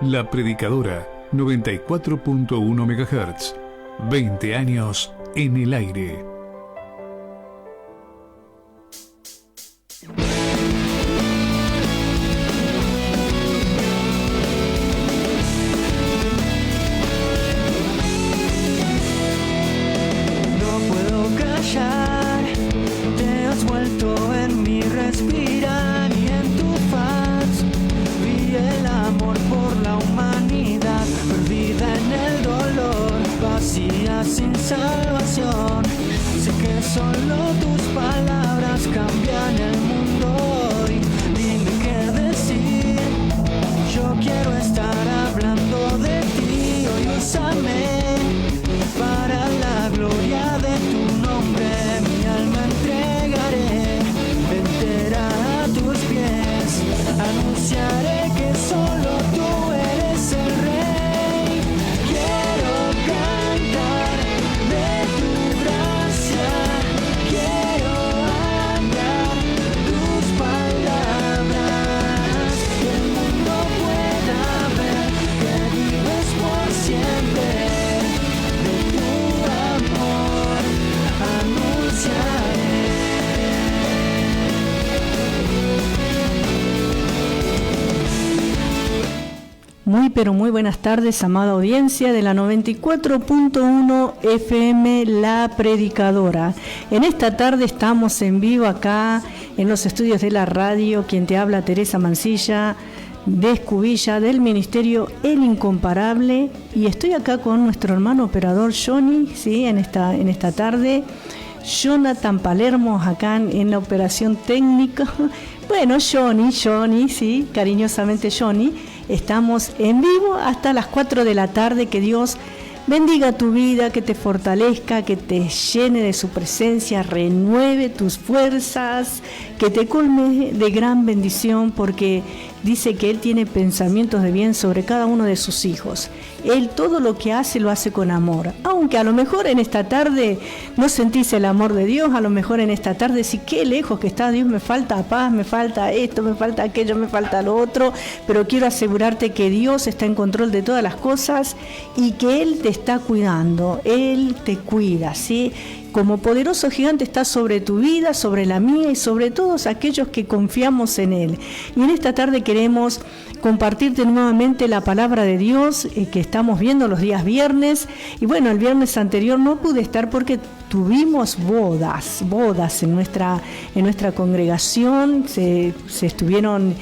La Predicadora 94.1 MHz. 20 años en el aire. Sin salvación, sé que solo tus palabras cambian el mundo hoy. Dime qué decir, yo quiero estar hablando de ti. Hoy úsame para la gloria de tu nombre. Mi alma entregaré entera a tus pies. Anunciaré que solo tú eres el rey. Quiero cantar de tu gracia, quiero hablar tus palabras, que el mundo pueda ver que vives por siempre, de tu amor anunciaré. Muy pero muy buenas tardes, amada audiencia de la 94.1 FM La Predicadora. En esta tarde estamos en vivo acá en los estudios de la radio. Quien te habla, Teresa Mancilla, de Escubilla, del Ministerio El Incomparable. Y estoy acá con nuestro hermano operador Johnny, ¿sí? en esta tarde. Jonathan Palermo acá en la operación técnica. Bueno, Johnny, sí, cariñosamente Johnny. Estamos en vivo hasta las 4 de la tarde. Que Dios bendiga tu vida, que te fortalezca, que te llene de su presencia, renueve tus fuerzas, que te colme de gran bendición, porque dice que Él tiene pensamientos de bien sobre cada uno de sus hijos. Él todo lo que hace lo hace con amor. Aunque a lo mejor en esta tarde no sentís el amor de Dios, a lo mejor en esta tarde decís, qué lejos que está Dios, me falta paz, me falta esto, me falta aquello, me falta lo otro, pero quiero asegurarte que Dios está en control de todas las cosas y que Él te está cuidando, Él te cuida, ¿sí? Como poderoso gigante está sobre tu vida, sobre la mía y sobre todos aquellos que confiamos en Él. Y en esta tarde queremos compartirte nuevamente la palabra de Dios que estamos viendo los días viernes. Y bueno, el viernes anterior no pude estar porque tuvimos bodas en nuestra congregación. Se estuvieron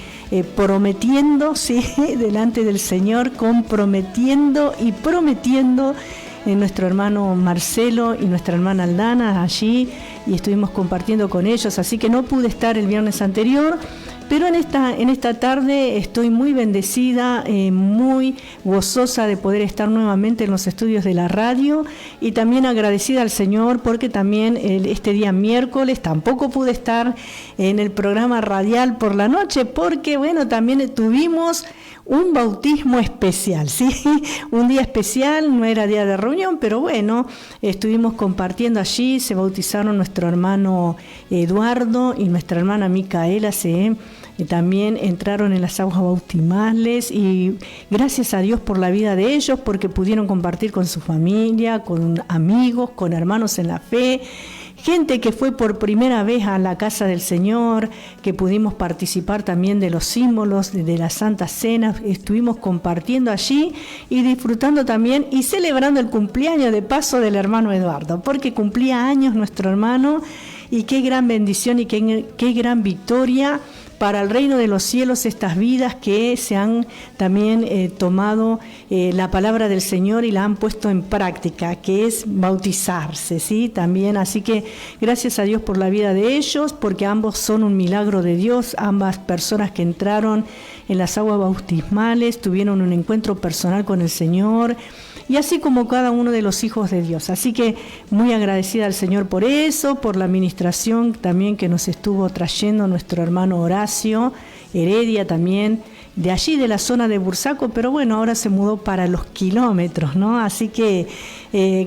prometiendo, ¿sí? delante del Señor, comprometiendo y prometiendo. Nuestro hermano Marcelo y nuestra hermana Aldana allí, y estuvimos compartiendo con ellos, así que no pude estar el viernes anterior, pero en esta tarde estoy muy bendecida, muy gozosa de poder estar nuevamente en los estudios de la radio, y también agradecida al Señor porque también este día miércoles tampoco pude estar en el programa radial por la noche, porque bueno, también tuvimos un bautismo especial, ¿sí? Un día especial, no era día de reunión, pero bueno, estuvimos compartiendo allí. Se bautizaron nuestro hermano Eduardo y nuestra hermana Micaela, ¿sí? También entraron en las aguas bautismales, y gracias a Dios por la vida de ellos, porque pudieron compartir con su familia, con amigos, con hermanos en la fe. Gente que fue por primera vez a la casa del Señor, que pudimos participar también de los símbolos de la Santa Cena. Estuvimos compartiendo allí y disfrutando también y celebrando el cumpleaños de paso del hermano Eduardo, porque cumplía años nuestro hermano, y qué gran bendición y qué gran victoria para el reino de los cielos estas vidas que se han también tomado la palabra del Señor y la han puesto en práctica, que es bautizarse, ¿sí? También, así que gracias a Dios por la vida de ellos, porque ambos son un milagro de Dios. Ambas personas que entraron en las aguas bautismales tuvieron un encuentro personal con el Señor, y así como cada uno de los hijos de Dios. Así que muy agradecida al Señor por eso, por la administración también que nos estuvo trayendo nuestro hermano Horacio Heredia también, de allí, de la zona de Bursaco, pero bueno, ahora se mudó para los kilómetros, ¿no? Así que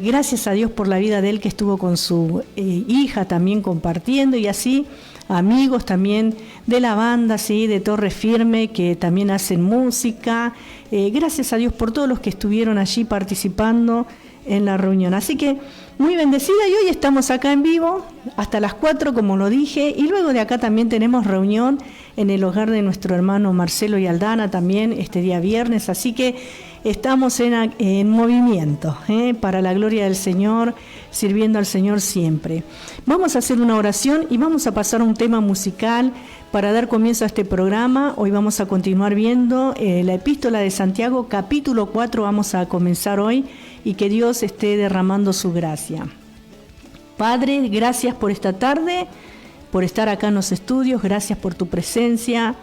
gracias a Dios por la vida de él, que estuvo con su hija también compartiendo, y así amigos también de la banda, ¿sí?, de Torre Firme, que también hacen música. Gracias a Dios por todos los que estuvieron allí participando en la reunión. Así que muy bendecida, y hoy estamos acá en vivo hasta las 4, como lo dije, y luego de acá también tenemos reunión en el hogar de nuestro hermano Marcelo y Aldana también este día viernes, así que estamos en movimiento, para la gloria del Señor, sirviendo al Señor siempre. Vamos a hacer una oración y vamos a pasar a un tema musical para dar comienzo a este programa. Hoy vamos a continuar viendo la Epístola de Santiago, capítulo 4, vamos a comenzar hoy, y que Dios esté derramando su gracia. Padre, gracias por esta tarde, por estar acá en los estudios, gracias por tu presencia.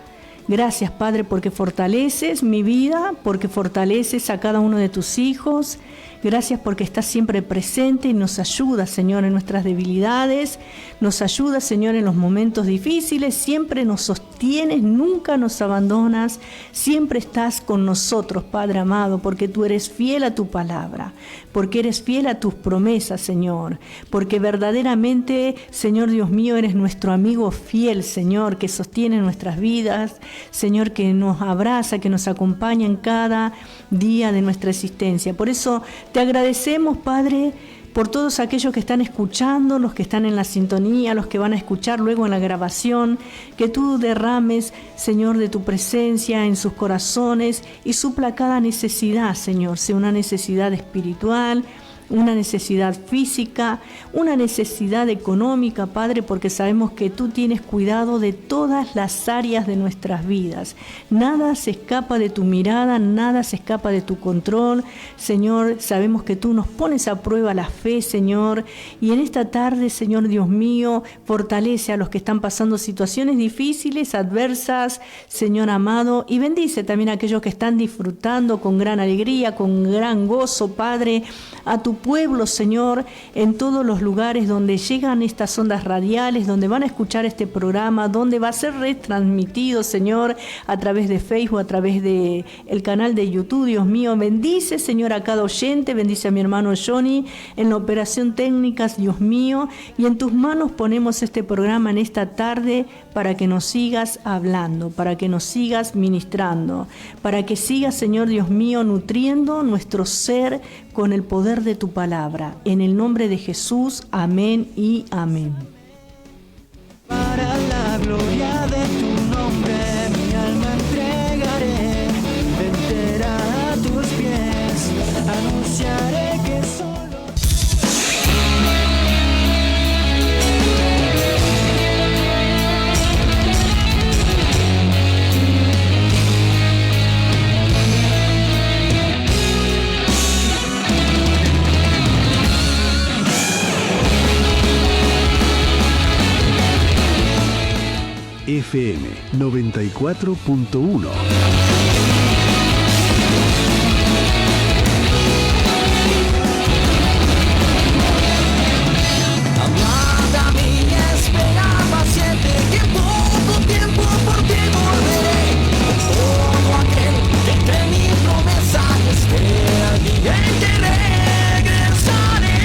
Gracias, Padre, porque fortaleces mi vida, porque fortaleces a cada uno de tus hijos. Gracias porque estás siempre presente y nos ayudas, Señor, en nuestras debilidades. Nos ayudas, Señor, en los momentos difíciles. Siempre nos sostienes, nunca nos abandonas. Siempre estás con nosotros, Padre amado, porque tú eres fiel a tu palabra, porque eres fiel a tus promesas, Señor. Porque verdaderamente, Señor Dios mío, eres nuestro amigo fiel, Señor, que sostiene nuestras vidas. Señor, que nos abraza, que nos acompaña en cada día de nuestra existencia. Por eso te agradecemos, Padre, por todos aquellos que están escuchando, los que están en la sintonía, los que van a escuchar luego en la grabación, que tú derrames, Señor, de tu presencia en sus corazones y supla cada necesidad, Señor, sea una necesidad espiritual, una necesidad física, una necesidad económica, Padre, porque sabemos que tú tienes cuidado de todas las áreas de nuestras vidas. Nada se escapa de tu mirada, nada se escapa de tu control. Señor, sabemos que tú nos pones a prueba la fe, Señor, y en esta tarde, Señor Dios mío, fortalece a los que están pasando situaciones difíciles, adversas, Señor amado, y bendice también a aquellos que están disfrutando con gran alegría, con gran gozo, Padre, a tu pueblo, Señor, en todos los lugares donde llegan estas ondas radiales, donde van a escuchar este programa, donde va a ser retransmitido, Señor, a través de Facebook, a través de el canal de YouTube. Dios mío, bendice, Señor, a cada oyente, bendice a mi hermano Johnny en la operación técnica, Dios mío, y en tus manos ponemos este programa en esta tarde para que nos sigas hablando, para que nos sigas ministrando, para que sigas, Señor Dios mío, nutriendo nuestro ser con el poder de tu palabra. En el nombre de Jesús, amén y amén. Para la gloria de tu nombre, mi alma entregaré, entera a tus pies, anunciaré que solo... FM 94.1. Amada mía, espera paciente, que en poco tiempo por ti volveré. Todo aquel que entre mi promesa esté allí en que regresaré.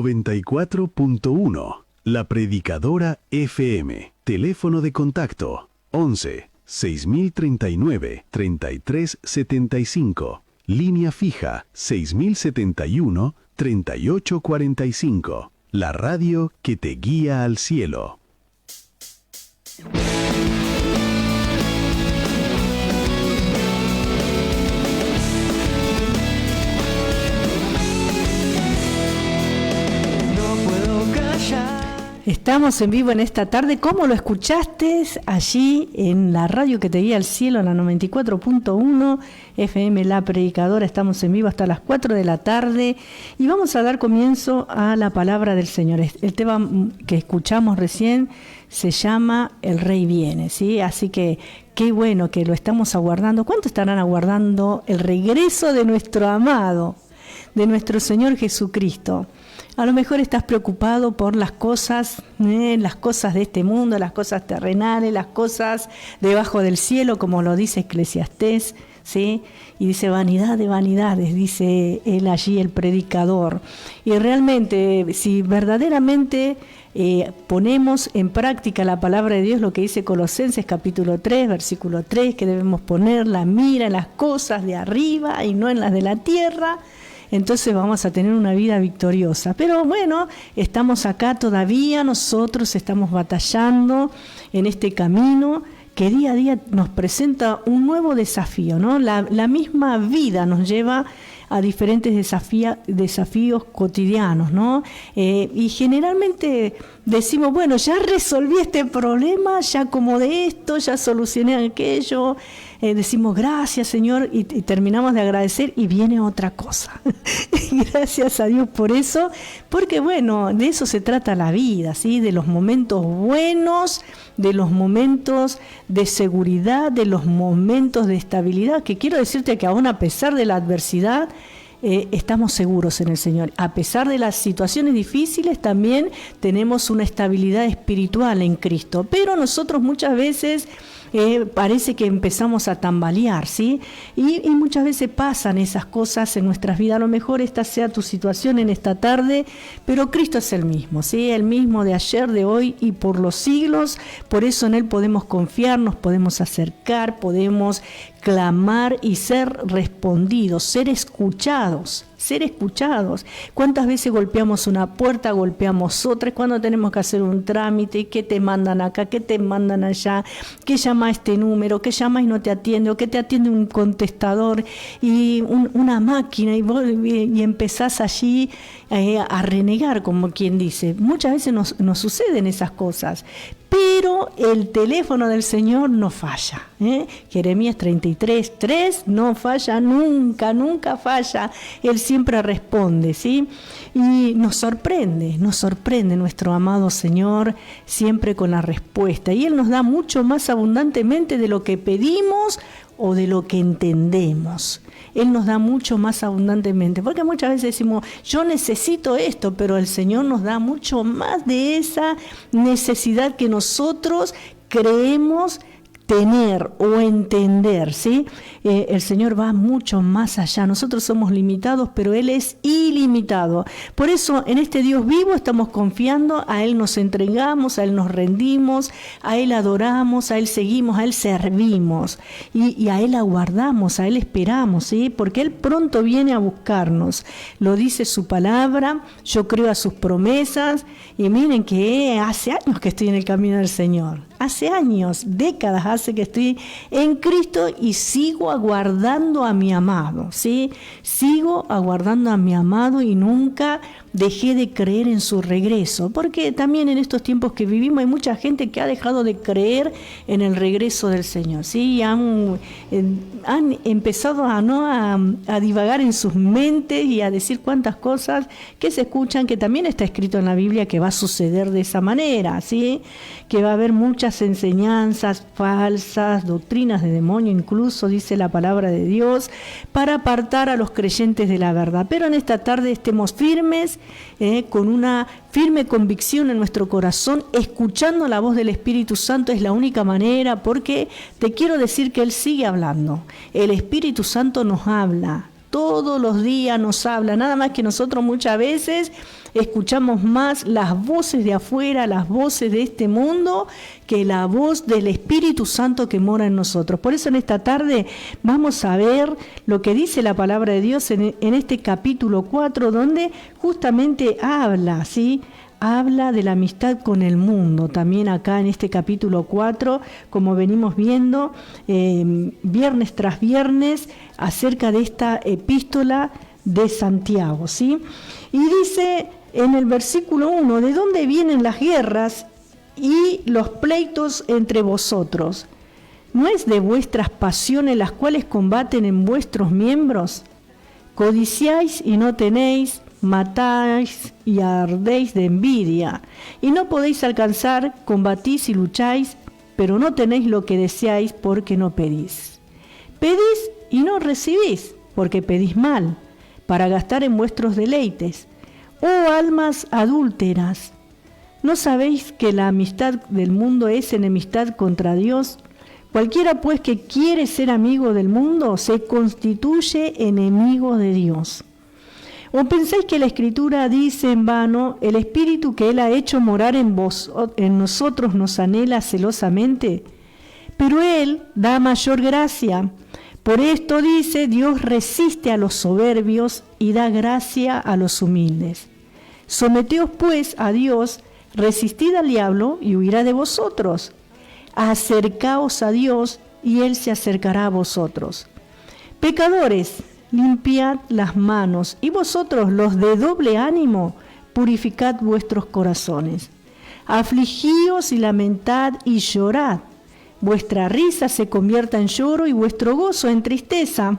94.1, La Predicadora FM. Teléfono de contacto 11 6039 3375. Línea fija 6071 3845. La radio que te guía al cielo. Estamos en vivo en esta tarde, como lo escuchaste allí en la radio que te guía al cielo, en la 94.1 FM La Predicadora. Estamos en vivo hasta las 4 de la tarde y vamos a dar comienzo a la palabra del Señor. El tema que escuchamos recién se llama El Rey Viene, ¿sí? Así que qué bueno que lo estamos aguardando. ¿Cuánto estarán aguardando el regreso de nuestro amado, de nuestro Señor Jesucristo? A lo mejor estás preocupado por las cosas de este mundo, las cosas terrenales, las cosas debajo del cielo, como lo dice Eclesiastés, ¿sí? Y dice vanidad de vanidades, dice él allí, el predicador. Y realmente, si verdaderamente ponemos en práctica la palabra de Dios, lo que dice Colosenses capítulo 3, versículo 3, que debemos poner la mira en las cosas de arriba y no en las de la tierra, entonces vamos a tener una vida victoriosa. Pero bueno, estamos acá todavía, nosotros estamos batallando en este camino que día a día nos presenta un nuevo desafío, ¿no? La misma vida nos lleva a diferentes desafíos cotidianos, ¿no? Y generalmente decimos, bueno, ya resolví este problema, ya acomodé esto, ya solucioné aquello, decimos gracias Señor y terminamos de agradecer y viene otra cosa. Gracias a Dios por eso, porque bueno, de eso se trata la vida, ¿sí? De los momentos buenos, de los momentos de seguridad, de los momentos de estabilidad, que quiero decirte que aún a pesar de la adversidad, estamos seguros en el Señor. A pesar de las situaciones difíciles, también tenemos una estabilidad espiritual en Cristo. Pero nosotros muchas veces parece que empezamos a tambalear, ¿sí? Y muchas veces pasan esas cosas en nuestras vidas. A lo mejor esta sea tu situación en esta tarde, pero Cristo es el mismo, ¿sí? El mismo de ayer, de hoy y por los siglos. Por eso en Él podemos confiar, nos podemos acercar, podemos clamar y ser respondidos, ser escuchados. ¿Cuántas veces golpeamos una puerta, golpeamos otra? Cuando tenemos que hacer un trámite, ¿qué te mandan acá? ¿Qué te mandan allá? ¿Qué llama este número? ¿Qué llama y no te atiende? ¿O qué te atiende un contestador y una máquina? Y empezás allí a renegar, como quien dice. Muchas veces nos suceden esas cosas. Pero el teléfono del Señor no falla. Jeremías 33:3 no falla nunca falla. Él siempre responde, ¿sí? Y nos sorprende nuestro amado Señor siempre con la respuesta. Y Él nos da mucho más abundantemente de lo que pedimos o de lo que entendemos. Él nos da mucho más abundantemente, porque muchas veces decimos, yo necesito esto, pero el Señor nos da mucho más de esa necesidad que nosotros creemos tener o entender, ¿sí? El Señor va mucho más allá. Nosotros somos limitados, pero Él es ilimitado. Por eso, en este Dios vivo estamos confiando, a Él nos entregamos, a Él nos rendimos, a Él adoramos, a Él seguimos, a Él servimos y a Él aguardamos, a Él esperamos, ¿sí? Porque Él pronto viene a buscarnos. Lo dice su palabra, yo creo a sus promesas y miren que hace años que estoy en el camino del Señor. Hace años, décadas hace que estoy en Cristo y sigo aguardando a mi amado, ¿sí? Sigo aguardando a mi amado y nunca dejé de creer en su regreso, porque también en estos tiempos que vivimos hay mucha gente que ha dejado de creer en el regreso del Señor, ¿sí? Han empezado a divagar en sus mentes y a decir cuantas cosas que se escuchan, que también está escrito en la Biblia que va a suceder de esa manera, ¿sí? Que va a haber muchas enseñanzas falsas, doctrinas de demonio, incluso dice la palabra de Dios, para apartar a los creyentes de la verdad. Pero en esta tarde estemos firmes, con una firme convicción en nuestro corazón, escuchando la voz del Espíritu Santo es la única manera, porque te quiero decir que Él sigue hablando. El Espíritu Santo nos habla todos los días nos habla, nada más que nosotros muchas veces escuchamos más las voces de afuera, las voces de este mundo, que la voz del Espíritu Santo que mora en nosotros. Por eso en esta tarde vamos a ver lo que dice la palabra de Dios en este capítulo 4, donde justamente habla, ¿sí?, habla de la amistad con el mundo. También acá en este capítulo 4, como venimos viendo viernes tras viernes, acerca de esta epístola de Santiago, ¿sí? Y dice en el versículo 1, ¿de dónde vienen las guerras y los pleitos entre vosotros? ¿No es de vuestras pasiones las cuales combaten en vuestros miembros? Codiciáis y no tenéis, matáis y ardéis de envidia, y no podéis alcanzar, combatís y lucháis, pero no tenéis lo que deseáis porque no pedís. Pedís y no recibís, porque pedís mal, para gastar en vuestros deleites. Oh almas adúlteras, ¿no sabéis que la amistad del mundo es enemistad contra Dios? Cualquiera pues que quiere ser amigo del mundo se constituye enemigo de Dios. ¿O pensáis que la Escritura dice en vano, el Espíritu que Él ha hecho morar en nosotros nos anhela celosamente? Pero Él da mayor gracia. Por esto dice, Dios resiste a los soberbios y da gracia a los humildes. Someteos pues a Dios, resistid al diablo y huirá de vosotros. Acercaos a Dios y Él se acercará a vosotros. Pecadores, limpiad las manos, y vosotros los de doble ánimo, purificad vuestros corazones. Afligíos y lamentad y llorad. Vuestra risa se convierta en lloro y vuestro gozo en tristeza.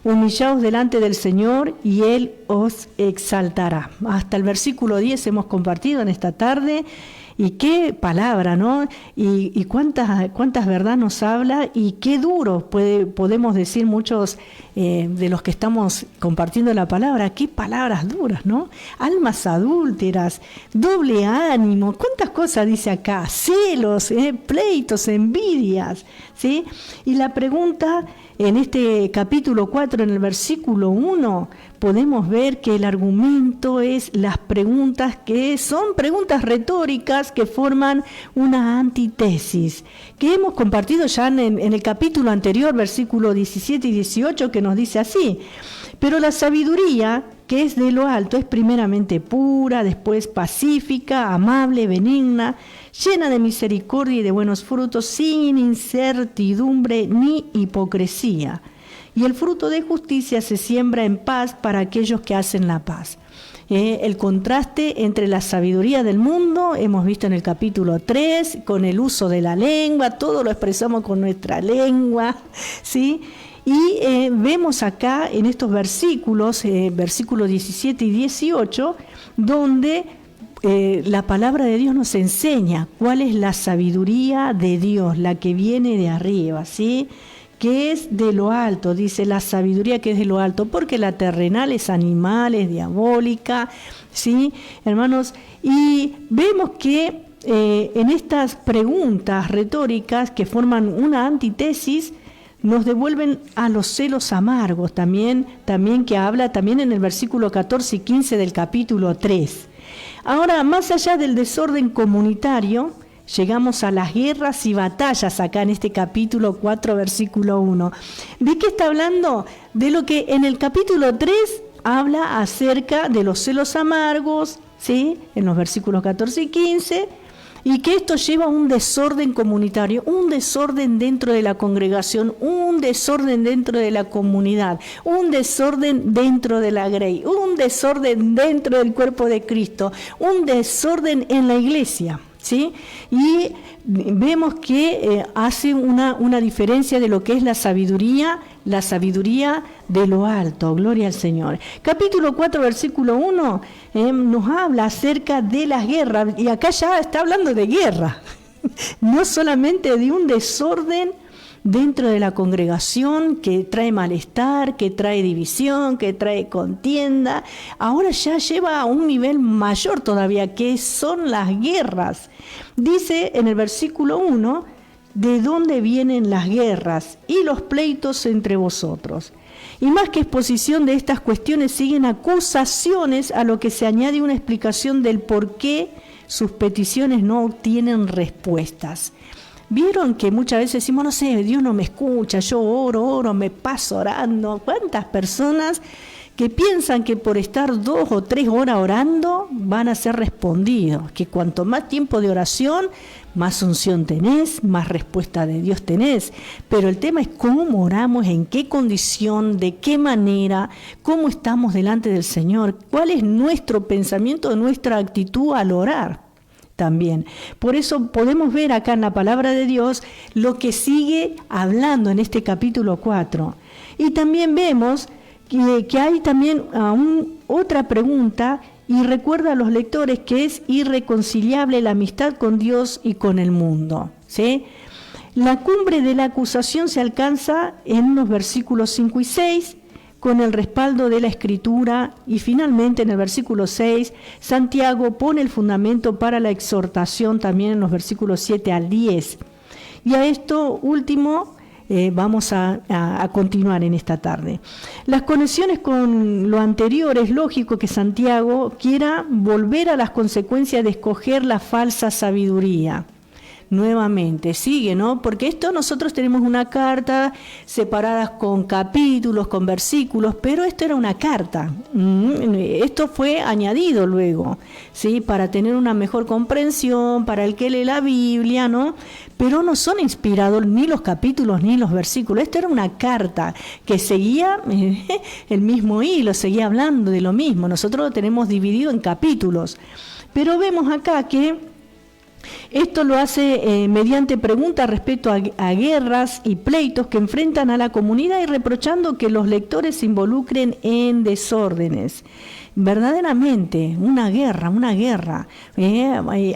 Humillaos delante del Señor y Él os exaltará. Hasta el versículo 10 hemos compartido en esta tarde. Y qué palabra, ¿no? Y cuántas verdad nos habla, y qué duro podemos decir muchos de los que estamos compartiendo la palabra. Qué palabras duras, ¿no? Almas adúlteras, doble ánimo, cuántas cosas dice acá, celos, pleitos, envidias, ¿sí? Y la pregunta en este capítulo 4, en el versículo 1, podemos ver que el argumento es las preguntas que son preguntas retóricas que forman una antítesis, que hemos compartido ya en el capítulo anterior, versículos 17 y 18, que nos dice así: pero la sabiduría que es de lo alto es primeramente pura, después pacífica, amable, benigna, llena de misericordia y de buenos frutos, sin incertidumbre ni hipocresía. Y el fruto de justicia se siembra en paz para aquellos que hacen la paz. El contraste entre la sabiduría del mundo, hemos visto en el capítulo 3, con el uso de la lengua, todo lo expresamos con nuestra lengua, ¿sí? Y vemos acá en estos versículos, versículos 17 y 18, donde la palabra de Dios nos enseña cuál es la sabiduría de Dios, la que viene de arriba, ¿sí? Que es de lo alto, dice la sabiduría que es de lo alto, porque la terrenal es animal, es diabólica, ¿sí, hermanos? Y vemos que en estas preguntas retóricas que forman una antítesis, nos devuelven a los celos amargos, también que habla también en el versículo 14 y 15 del capítulo 3. Ahora, más allá del desorden comunitario, llegamos a las guerras y batallas acá en este capítulo 4, versículo 1. ¿De qué está hablando? De lo que en el capítulo 3 habla acerca de los celos amargos, ¿sí? En los versículos 14 y 15, y que esto lleva a un desorden comunitario, un desorden dentro de la congregación, un desorden dentro de la comunidad, un desorden dentro de la grey, un desorden dentro del cuerpo de Cristo, un desorden en la iglesia, ¿sí? Y vemos que hace una diferencia de lo que es la sabiduría de lo alto, gloria al Señor. Capítulo 4, versículo 1, nos habla acerca de las guerras, y acá ya está hablando de guerra, no solamente de un desorden dentro de la congregación que trae malestar, que trae división, que trae contienda. Ahora ya lleva a un nivel mayor todavía, que son las guerras. Dice en el versículo 1, ¿de dónde vienen las guerras y los pleitos entre vosotros? Y más que exposición de estas cuestiones, siguen acusaciones a lo que se añade una explicación del por qué sus peticiones no obtienen respuestas. Vieron que muchas veces decimos, no sé, Dios no me escucha, yo oro, me paso orando. ¿Cuántas personas que piensan que por estar 2 o 3 horas orando van a ser respondidos? Que cuanto más tiempo de oración, más unción tenés, más respuesta de Dios tenés. Pero el tema es cómo oramos, en qué condición, de qué manera, cómo estamos delante del Señor, cuál es nuestro pensamiento, nuestra actitud al orar. También. Por eso podemos ver acá en la palabra de Dios lo que sigue hablando en este capítulo 4. Y también vemos que hay también otra pregunta, y recuerda a los lectores que es irreconciliable la amistad con Dios y con el mundo, ¿sí? La cumbre de la acusación se alcanza en los versículos 5 y 6, con el respaldo de la Escritura, y finalmente en el versículo 6, Santiago pone el fundamento para la exhortación también en los versículos 7 al 10. Y a esto último vamos a continuar en esta tarde. Las conexiones con lo anterior, es lógico que Santiago quiera volver a las consecuencias de escoger la falsa sabiduría. Nuevamente, sigue, ¿no? Porque esto nosotros tenemos una carta separadas con capítulos, con versículos, pero esto era una carta. Esto fue añadido luego, ¿sí? Para tener una mejor comprensión, para el que lee la Biblia, ¿no? Pero no son inspirados ni los capítulos ni los versículos. Esto era una carta que seguía el mismo hilo, seguía hablando de lo mismo. Nosotros lo tenemos dividido en capítulos. Pero vemos acá que esto lo hace mediante preguntas respecto a guerras y pleitos que enfrentan a la comunidad, y reprochando que los lectores se involucren en desórdenes. Verdaderamente, una guerra.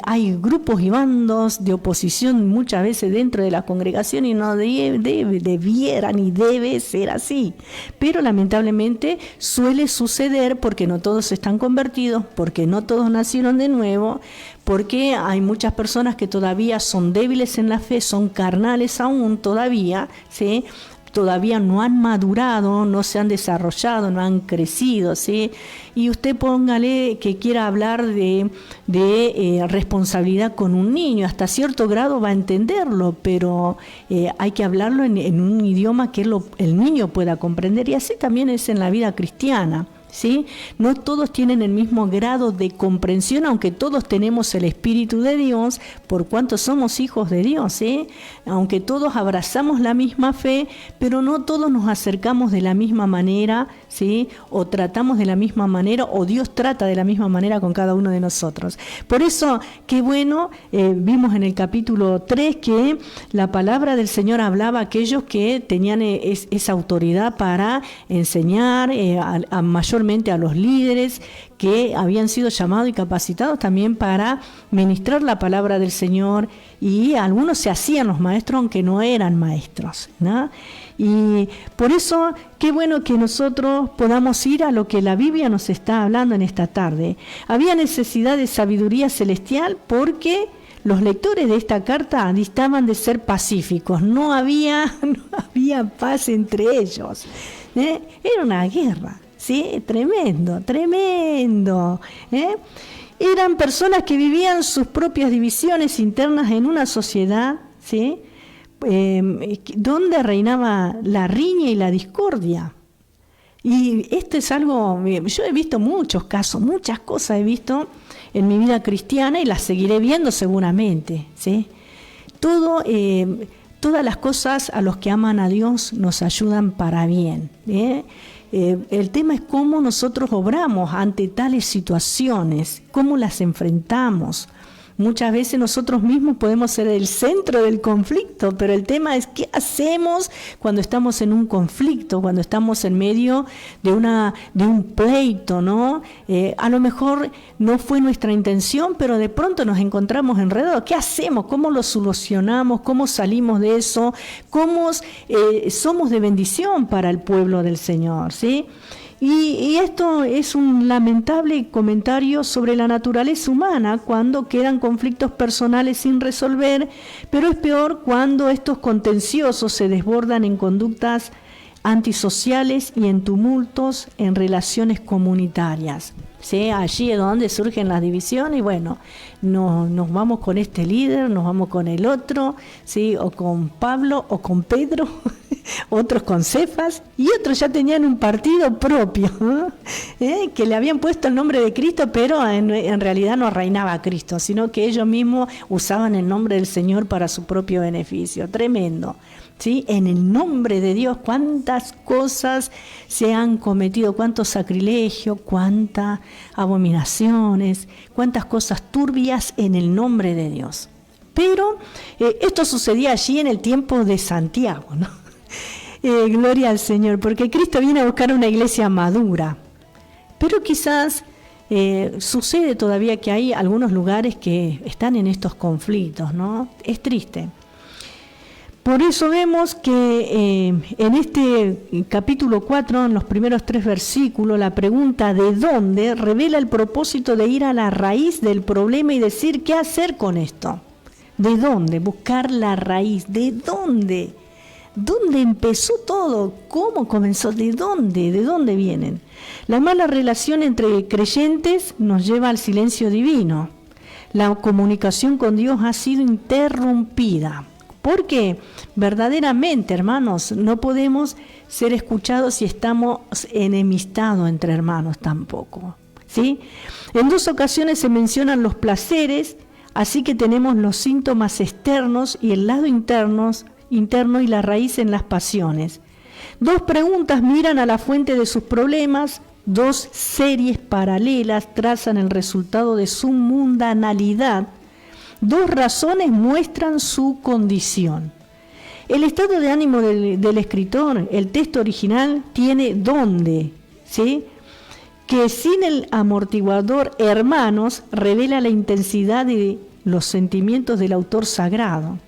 Hay grupos y bandos de oposición muchas veces dentro de la congregación, y no debiera ni debe ser así. Pero lamentablemente suele suceder, porque no todos están convertidos, porque no todos nacieron de nuevo, porque hay muchas personas que todavía son débiles en la fe, son carnales aún todavía, ¿sí? Todavía no han madurado, no se han desarrollado, no han crecido, ¿sí? Y usted póngale que quiera hablar de responsabilidad con un niño, hasta cierto grado va a entenderlo, pero hay que hablarlo en un idioma que el niño pueda comprender, y así también es en la vida cristiana. ¿Sí? No todos tienen el mismo grado de comprensión, aunque todos tenemos el Espíritu de Dios, por cuanto somos hijos de Dios, ¿sí? Aunque todos abrazamos la misma fe, pero no todos nos acercamos de la misma manera, ¿sí? O tratamos de la misma manera, o Dios trata de la misma manera con cada uno de nosotros. Por eso, qué bueno, vimos en el capítulo 3 que la palabra del Señor hablaba a aquellos que tenían esa autoridad para enseñar, mayormente a los líderes que habían sido llamados y capacitados también para ministrar la palabra del Señor, y algunos se hacían los maestros aunque no eran maestros, ¿no? Y por eso, qué bueno que nosotros podamos ir a lo que la Biblia nos está hablando en esta tarde. Había necesidad de sabiduría celestial porque los lectores de esta carta distaban de ser pacíficos, no había paz entre ellos, era una guerra. Sí, tremendo. Eran personas que vivían sus propias divisiones internas en una sociedad, ¿sí? Donde reinaba la riña y la discordia. Y esto es algo, yo he visto muchos casos, muchas cosas he visto en mi vida cristiana, y las seguiré viendo seguramente, ¿sí? Todas las cosas a los que aman a Dios nos ayudan para bien, el tema es cómo nosotros obramos ante tales situaciones, cómo las enfrentamos. Muchas veces nosotros mismos podemos ser el centro del conflicto, pero el tema es qué hacemos cuando estamos en un conflicto, cuando estamos en medio de un pleito, ¿no? A lo mejor no fue nuestra intención, pero de pronto nos encontramos enredados. ¿Qué hacemos? ¿Cómo lo solucionamos? ¿Cómo salimos de eso? ¿Cómo somos de bendición para el pueblo del Señor? ¿Sí? Y esto es un lamentable comentario sobre la naturaleza humana cuando quedan conflictos personales sin resolver, pero es peor cuando estos contenciosos se desbordan en conductas antisociales y en tumultos en relaciones comunitarias. ¿Sí? Allí es donde surgen las divisiones y bueno, nos vamos con este líder, nos vamos con el otro, ¿sí? O con Pablo o con Pedro, otros con Cefas y otros ya tenían un partido propio, ¿no? Que le habían puesto el nombre de Cristo, pero en realidad no reinaba Cristo, sino que ellos mismos usaban el nombre del Señor para su propio beneficio. Tremendo. ¿Sí? En el nombre de Dios, cuántas cosas se han cometido, cuántos sacrilegios, cuántas abominaciones, cuántas cosas turbias en el nombre de Dios. Pero esto sucedía allí en el tiempo de Santiago, ¿no? Gloria al Señor, porque Cristo viene a buscar una iglesia madura. Pero quizás sucede todavía que hay algunos lugares que están en estos conflictos, ¿no? Es triste. Por eso vemos que en este capítulo 4, en los primeros 3 versículos, la pregunta ¿de dónde? Revela el propósito de ir a la raíz del problema y decir ¿qué hacer con esto? ¿De dónde? Buscar la raíz. ¿De dónde? ¿Dónde empezó todo? ¿Cómo comenzó? ¿De dónde? ¿De dónde vienen? La mala relación entre creyentes nos lleva al silencio divino. La comunicación con Dios ha sido interrumpida. Porque verdaderamente, hermanos, no podemos ser escuchados si estamos enemistados entre hermanos tampoco, ¿sí? En 2 ocasiones se mencionan los placeres, así que tenemos los síntomas externos y el lado interno y la raíz en las pasiones. 2 preguntas miran a la fuente de sus problemas, 2 series paralelas trazan el resultado de su mundanalidad. 2 razones muestran su condición. El estado de ánimo del escritor, el texto original, tiene dónde, ¿sí? Que sin el amortiguador hermanos revela la intensidad de los sentimientos del autor sagrado.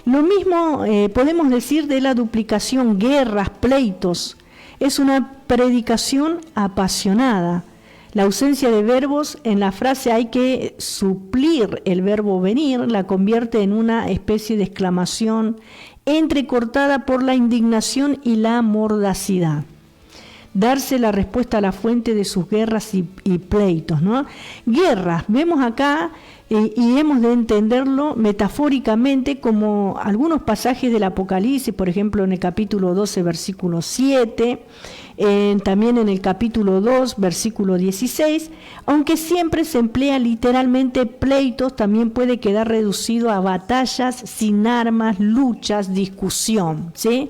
Lo mismo podemos decir de la duplicación, guerras, pleitos. Es una predicación apasionada. La ausencia de verbos en la frase hay que suplir el verbo venir, la convierte en una especie de exclamación entrecortada por la indignación y la mordacidad. Darse la respuesta a la fuente de sus guerras y pleitos, ¿no? Guerras, vemos acá y hemos de entenderlo metafóricamente como algunos pasajes del Apocalipsis, por ejemplo en el capítulo 12, versículo 7, también en el capítulo 2, versículo 16, aunque siempre se emplea literalmente pleitos, también puede quedar reducido a batallas sin armas, luchas, discusión, ¿sí?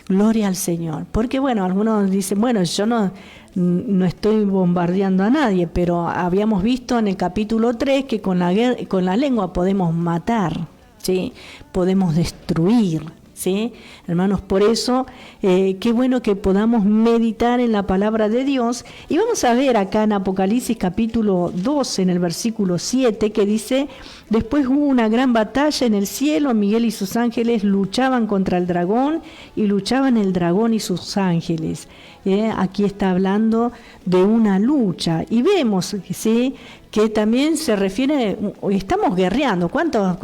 Gloria al Señor. Porque bueno, algunos dicen, bueno, yo no estoy bombardeando a nadie, pero habíamos visto en el capítulo 3 que con la lengua podemos matar, ¿sí? Podemos destruir, ¿sí? Hermanos, por eso qué bueno que podamos meditar en la palabra de Dios. Y vamos a ver acá en Apocalipsis capítulo 12, en el versículo 7, que dice: después hubo una gran batalla en el cielo, Miguel y sus ángeles luchaban contra el dragón, y luchaban el dragón y sus ángeles. Aquí está hablando de una lucha, y vemos, ¿sí?, que también se refiere, estamos guerreando. ¿Cuántas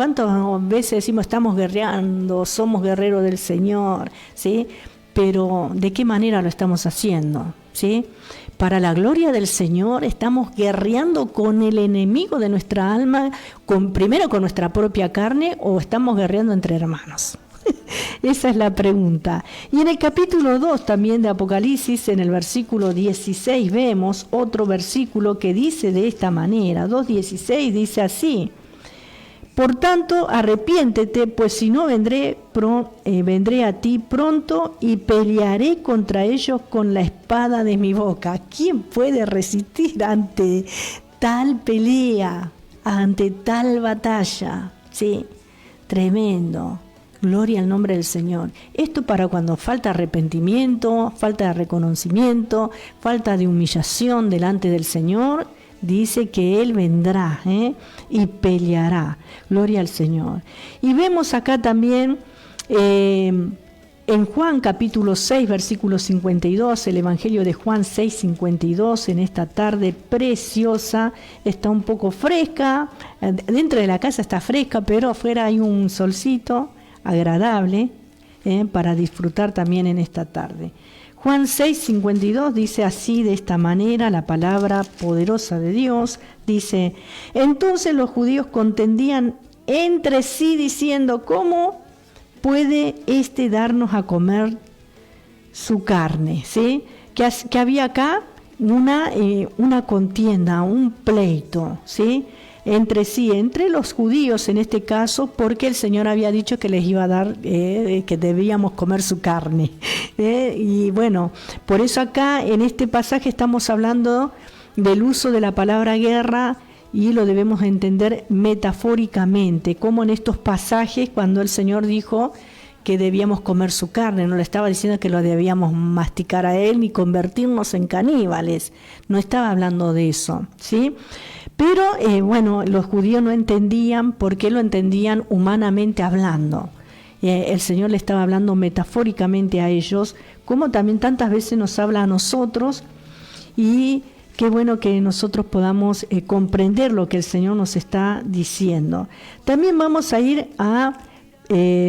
veces decimos estamos guerreando, somos guerreros del Señor? ¿Sí? Pero ¿de qué manera lo estamos haciendo? ¿Sí? Para la gloria del Señor estamos guerreando con el enemigo de nuestra alma, primero con nuestra propia carne, o estamos guerreando entre hermanos. Esa es la pregunta. Y en el capítulo 2 también de Apocalipsis, en el versículo 16, vemos otro versículo que dice de esta manera. 2:16 dice así: por tanto, arrepiéntete, pues si no vendré a ti pronto y pelearé contra ellos con la espada de mi boca. ¿Quién puede resistir ante tal pelea, ante tal batalla? Sí, tremendo. Gloria al nombre del Señor. Esto para cuando falta arrepentimiento, falta de reconocimiento, falta de humillación delante del Señor. Dice que Él vendrá y peleará. Gloria al Señor. Y vemos acá también en Juan capítulo 6, versículo 52, el Evangelio de Juan 6, 52, en esta tarde preciosa, está un poco fresca. Dentro de la casa está fresca, pero afuera hay un solcito agradable. para disfrutar también en esta tarde. Juan 6:52 dice así, de esta manera, la palabra poderosa de Dios, dice: entonces los judíos contendían entre sí diciendo: ¿cómo puede darnos a comer su carne? ¿Sí? Que había acá una contienda, un pleito, ¿sí? Entre sí, entre los judíos en este caso, porque el Señor había dicho que les iba a dar, que debíamos comer su carne. Y bueno, por eso acá en este pasaje estamos hablando del uso de la palabra guerra, y lo debemos entender metafóricamente, como en estos pasajes cuando el Señor dijo que debíamos comer su carne, no le estaba diciendo que lo debíamos masticar a él ni convertirnos en caníbales, no estaba hablando de eso, ¿sí? Pero bueno, los judíos no entendían, porque lo entendían humanamente hablando. El Señor le estaba hablando metafóricamente a ellos, como también tantas veces nos habla a nosotros, y qué bueno que nosotros podamos comprender lo que el Señor nos está diciendo. También vamos a ir a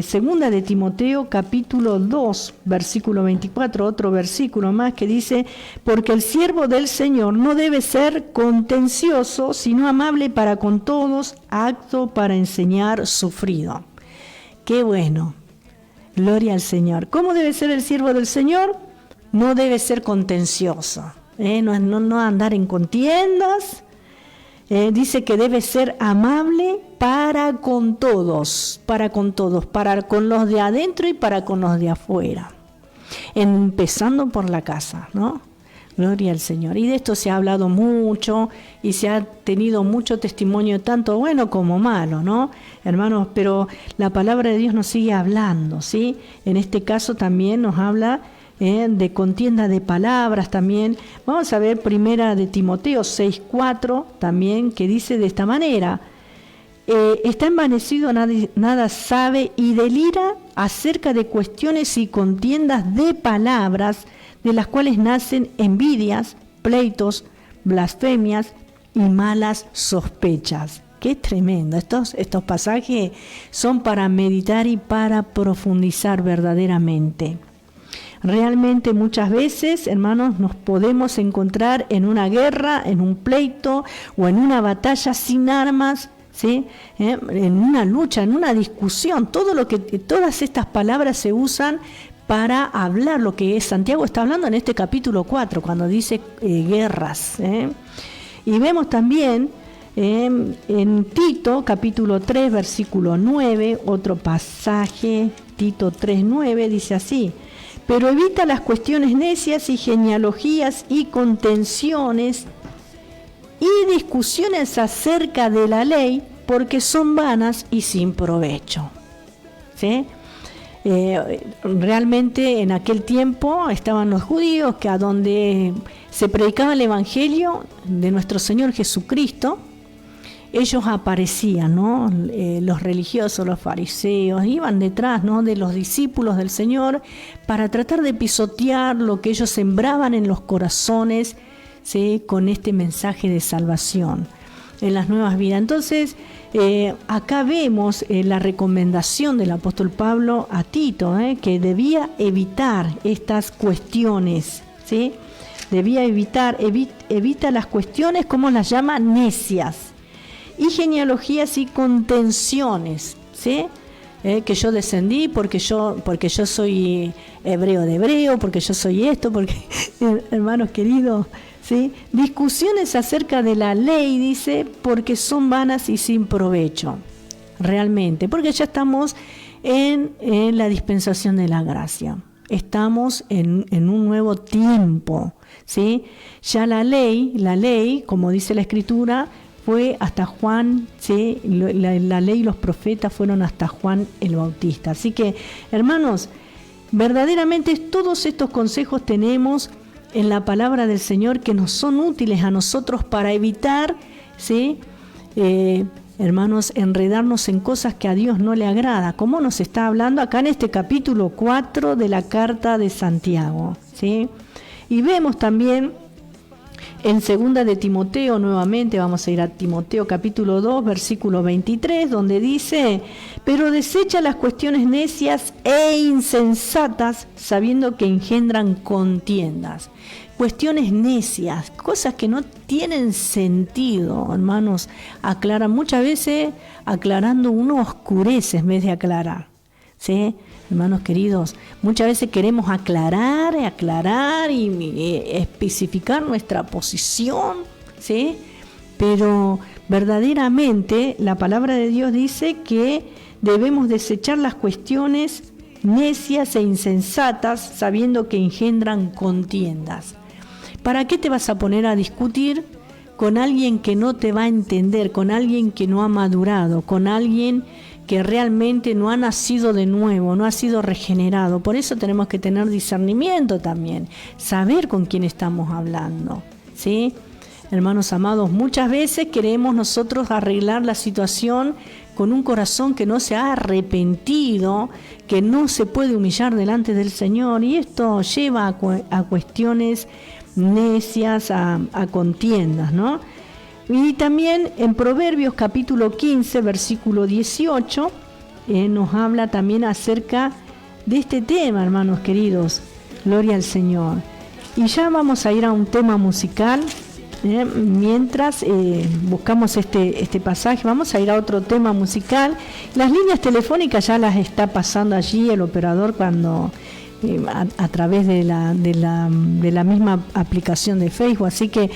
Segunda de Timoteo capítulo 2 versículo 24, otro versículo más que dice: porque el siervo del Señor no debe ser contencioso, sino amable para con todos, apto para enseñar, sufrido. Qué bueno, gloria al Señor. ¿Cómo debe ser el siervo del Señor? No debe ser contencioso, no andar en contiendas. Dice que debe ser amable para con todos, para con los de adentro y para con los de afuera, empezando por la casa, ¿no? Gloria al Señor. Y de esto se ha hablado mucho y se ha tenido mucho testimonio, tanto bueno como malo, ¿no, hermanos? Pero la palabra de Dios nos sigue hablando, ¿sí? En este caso también nos habla de contienda de palabras también. Vamos a ver Primera de Timoteo 6:4 también, que dice de esta manera: está envanecido, nada sabe, y delira acerca de cuestiones y contiendas de palabras, de las cuales nacen envidias, pleitos, blasfemias y malas sospechas. Qué tremendo. Estos pasajes son para meditar y para profundizar verdaderamente. Realmente muchas veces, hermanos, nos podemos encontrar en una guerra, en un pleito o en una batalla sin armas, ¿sí? En una lucha, en una discusión. Todas estas palabras se usan para hablar lo que Santiago está hablando en este capítulo 4, cuando dice guerras. Y vemos también en Tito, capítulo 3, versículo 9, otro pasaje, Tito 3:9, dice así: pero evita las cuestiones necias y genealogías y contenciones y discusiones acerca de la ley, porque son vanas y sin provecho. ¿Sí? Realmente en aquel tiempo estaban los judíos, que a donde se predicaba el Evangelio de nuestro Señor Jesucristo, ellos aparecían, ¿no? Los religiosos, los fariseos, iban detrás, ¿no?, de los discípulos del Señor para tratar de pisotear lo que ellos sembraban en los corazones, ¿sí?, con este mensaje de salvación en las nuevas vidas. Entonces, acá vemos la recomendación del apóstol Pablo a Tito, que debía evitar estas cuestiones, ¿sí? Debía evita las cuestiones, como las llama, necias, y genealogías y contenciones, ¿sí? Que yo descendí porque yo soy hebreo de hebreo, porque yo soy esto, porque hermanos queridos, ¿sí? Discusiones acerca de la ley, dice, porque son vanas y sin provecho, realmente, porque ya estamos en la dispensación de la gracia, estamos en un nuevo tiempo, ¿sí? Ya la ley, como dice la Escritura, fue hasta Juan, ¿sí? La ley y los profetas fueron hasta Juan el Bautista. Así que, hermanos, verdaderamente todos estos consejos tenemos en la palabra del Señor, que nos son útiles a nosotros para evitar, ¿sí?, hermanos, enredarnos en cosas que a Dios no le agrada, como nos está hablando acá en este capítulo 4 de la carta de Santiago, ¿sí? Y vemos también En segunda de Timoteo, nuevamente vamos a ir a Timoteo capítulo 2, versículo 23, donde dice: pero desecha las cuestiones necias e insensatas, sabiendo que engendran contiendas. Cuestiones necias, cosas que no tienen sentido, hermanos. Aclaran, muchas veces aclarando uno oscurece en vez de aclarar, ¿sí? Hermanos queridos, muchas veces queremos aclarar y especificar nuestra posición, ¿sí? Pero verdaderamente la palabra de Dios dice que debemos desechar las cuestiones necias e insensatas, sabiendo que engendran contiendas. ¿Para qué te vas a poner a discutir con alguien que no te va a entender, con alguien que no ha madurado, con alguien que realmente no ha nacido de nuevo, no ha sido regenerado? Por eso tenemos que tener discernimiento también, saber con quién estamos hablando, ¿sí? Hermanos amados, muchas veces queremos nosotros arreglar la situación con un corazón que no se ha arrepentido, que no se puede humillar delante del Señor, y esto lleva a cuestiones necias, a contiendas, ¿no? Y también en Proverbios capítulo 15, versículo 18, nos habla también acerca de este tema, hermanos queridos. Gloria al Señor. Y ya vamos a ir a un tema musical. Mientras buscamos este pasaje, vamos a ir a otro tema musical. Las líneas telefónicas ya las está pasando allí el operador cuando a través de la misma aplicación de Facebook, así que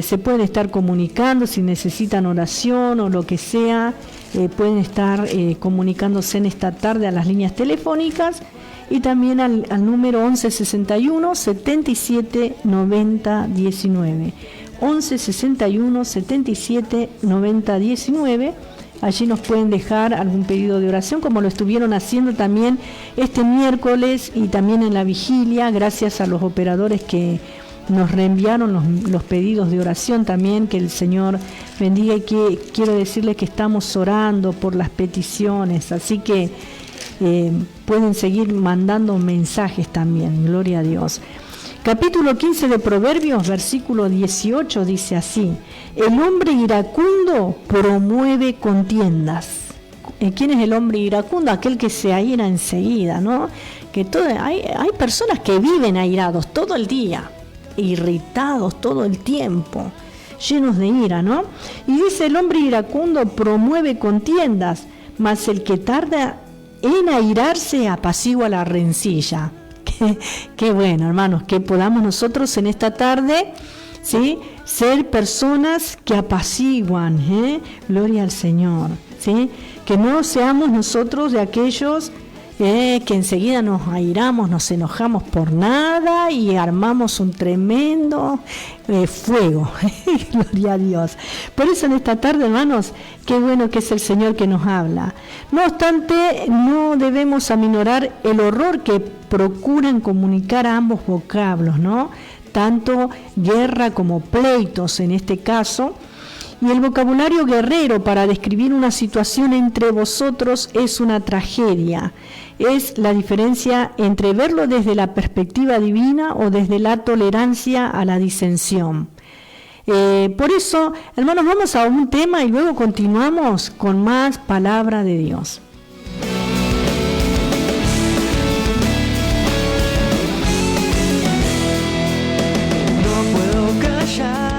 se pueden estar comunicando si necesitan oración o lo que sea, pueden estar comunicándose en esta tarde a las líneas telefónicas y también al número 1161 77 90 19. 1161 77 90 19. Allí nos pueden dejar algún pedido de oración, como lo estuvieron haciendo también este miércoles y también en la vigilia, gracias a los operadores que nos reenviaron los pedidos de oración también. Que el Señor bendiga, y que quiero decirles que estamos orando por las peticiones, así que pueden seguir mandando mensajes también. Gloria a Dios. Capítulo 15 de Proverbios, versículo 18, dice así: el hombre iracundo promueve contiendas. ¿Quién es el hombre iracundo? Aquel que se aira enseguida, ¿no? Que hay personas que viven airados todo el día, irritados todo el tiempo, llenos de ira, ¿no? Y dice: el hombre iracundo promueve contiendas, mas el que tarda en airarse apacigua la rencilla. Qué bueno, hermanos, que podamos nosotros en esta tarde, ¿sí?, ser personas que apaciguan, gloria al Señor, ¿sí? Que no seamos nosotros de aquellos que enseguida nos airamos, nos enojamos por nada y armamos un tremendo fuego. Gloria a Dios. Por eso en esta tarde, hermanos, qué bueno que es el Señor que nos habla. No obstante, no debemos aminorar el horror que procuran comunicar a ambos vocablos, ¿no? Tanto guerra como pleitos en este caso. Y el vocabulario guerrero para describir una situación entre vosotros es una tragedia. Es la diferencia entre verlo desde la perspectiva divina o desde la tolerancia a la disensión. Por eso, hermanos, vamos a un tema y luego continuamos con más palabra de Dios. No puedo callar.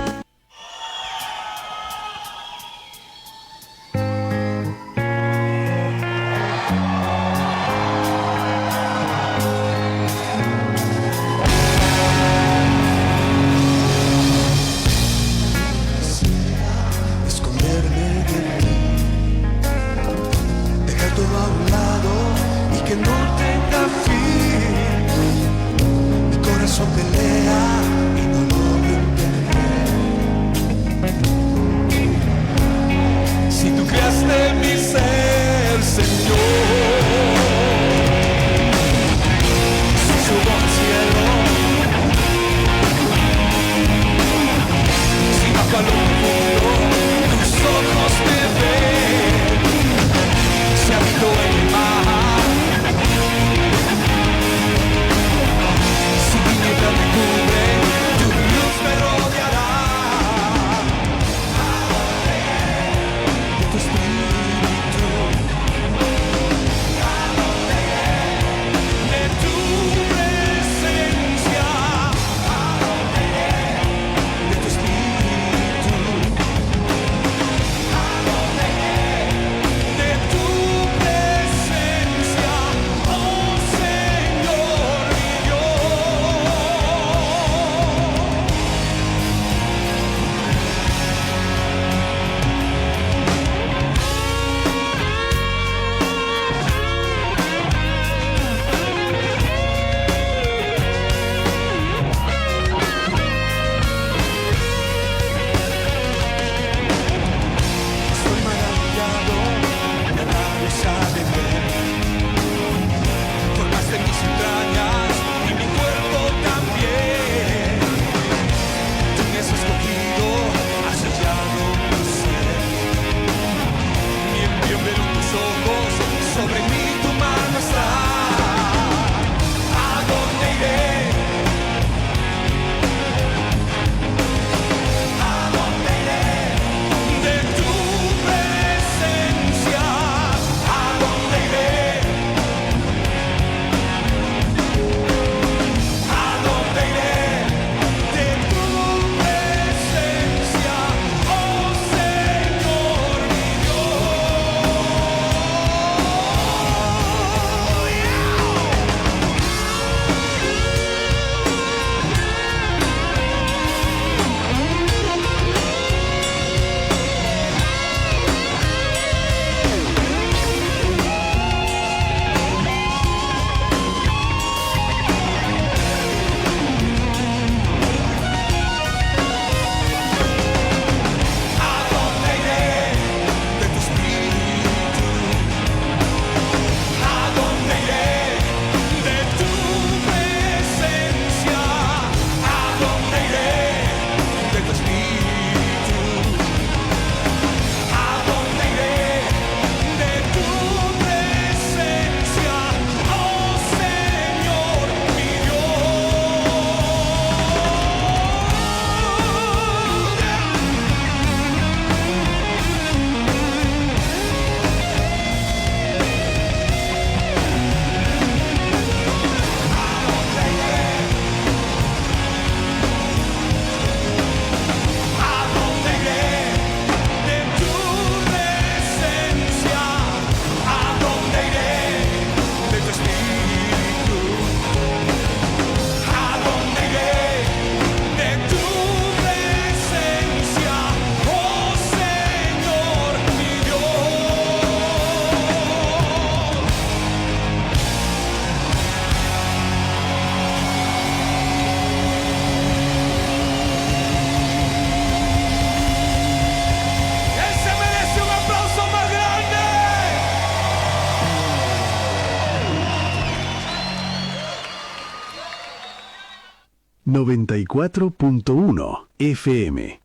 94.1 FM.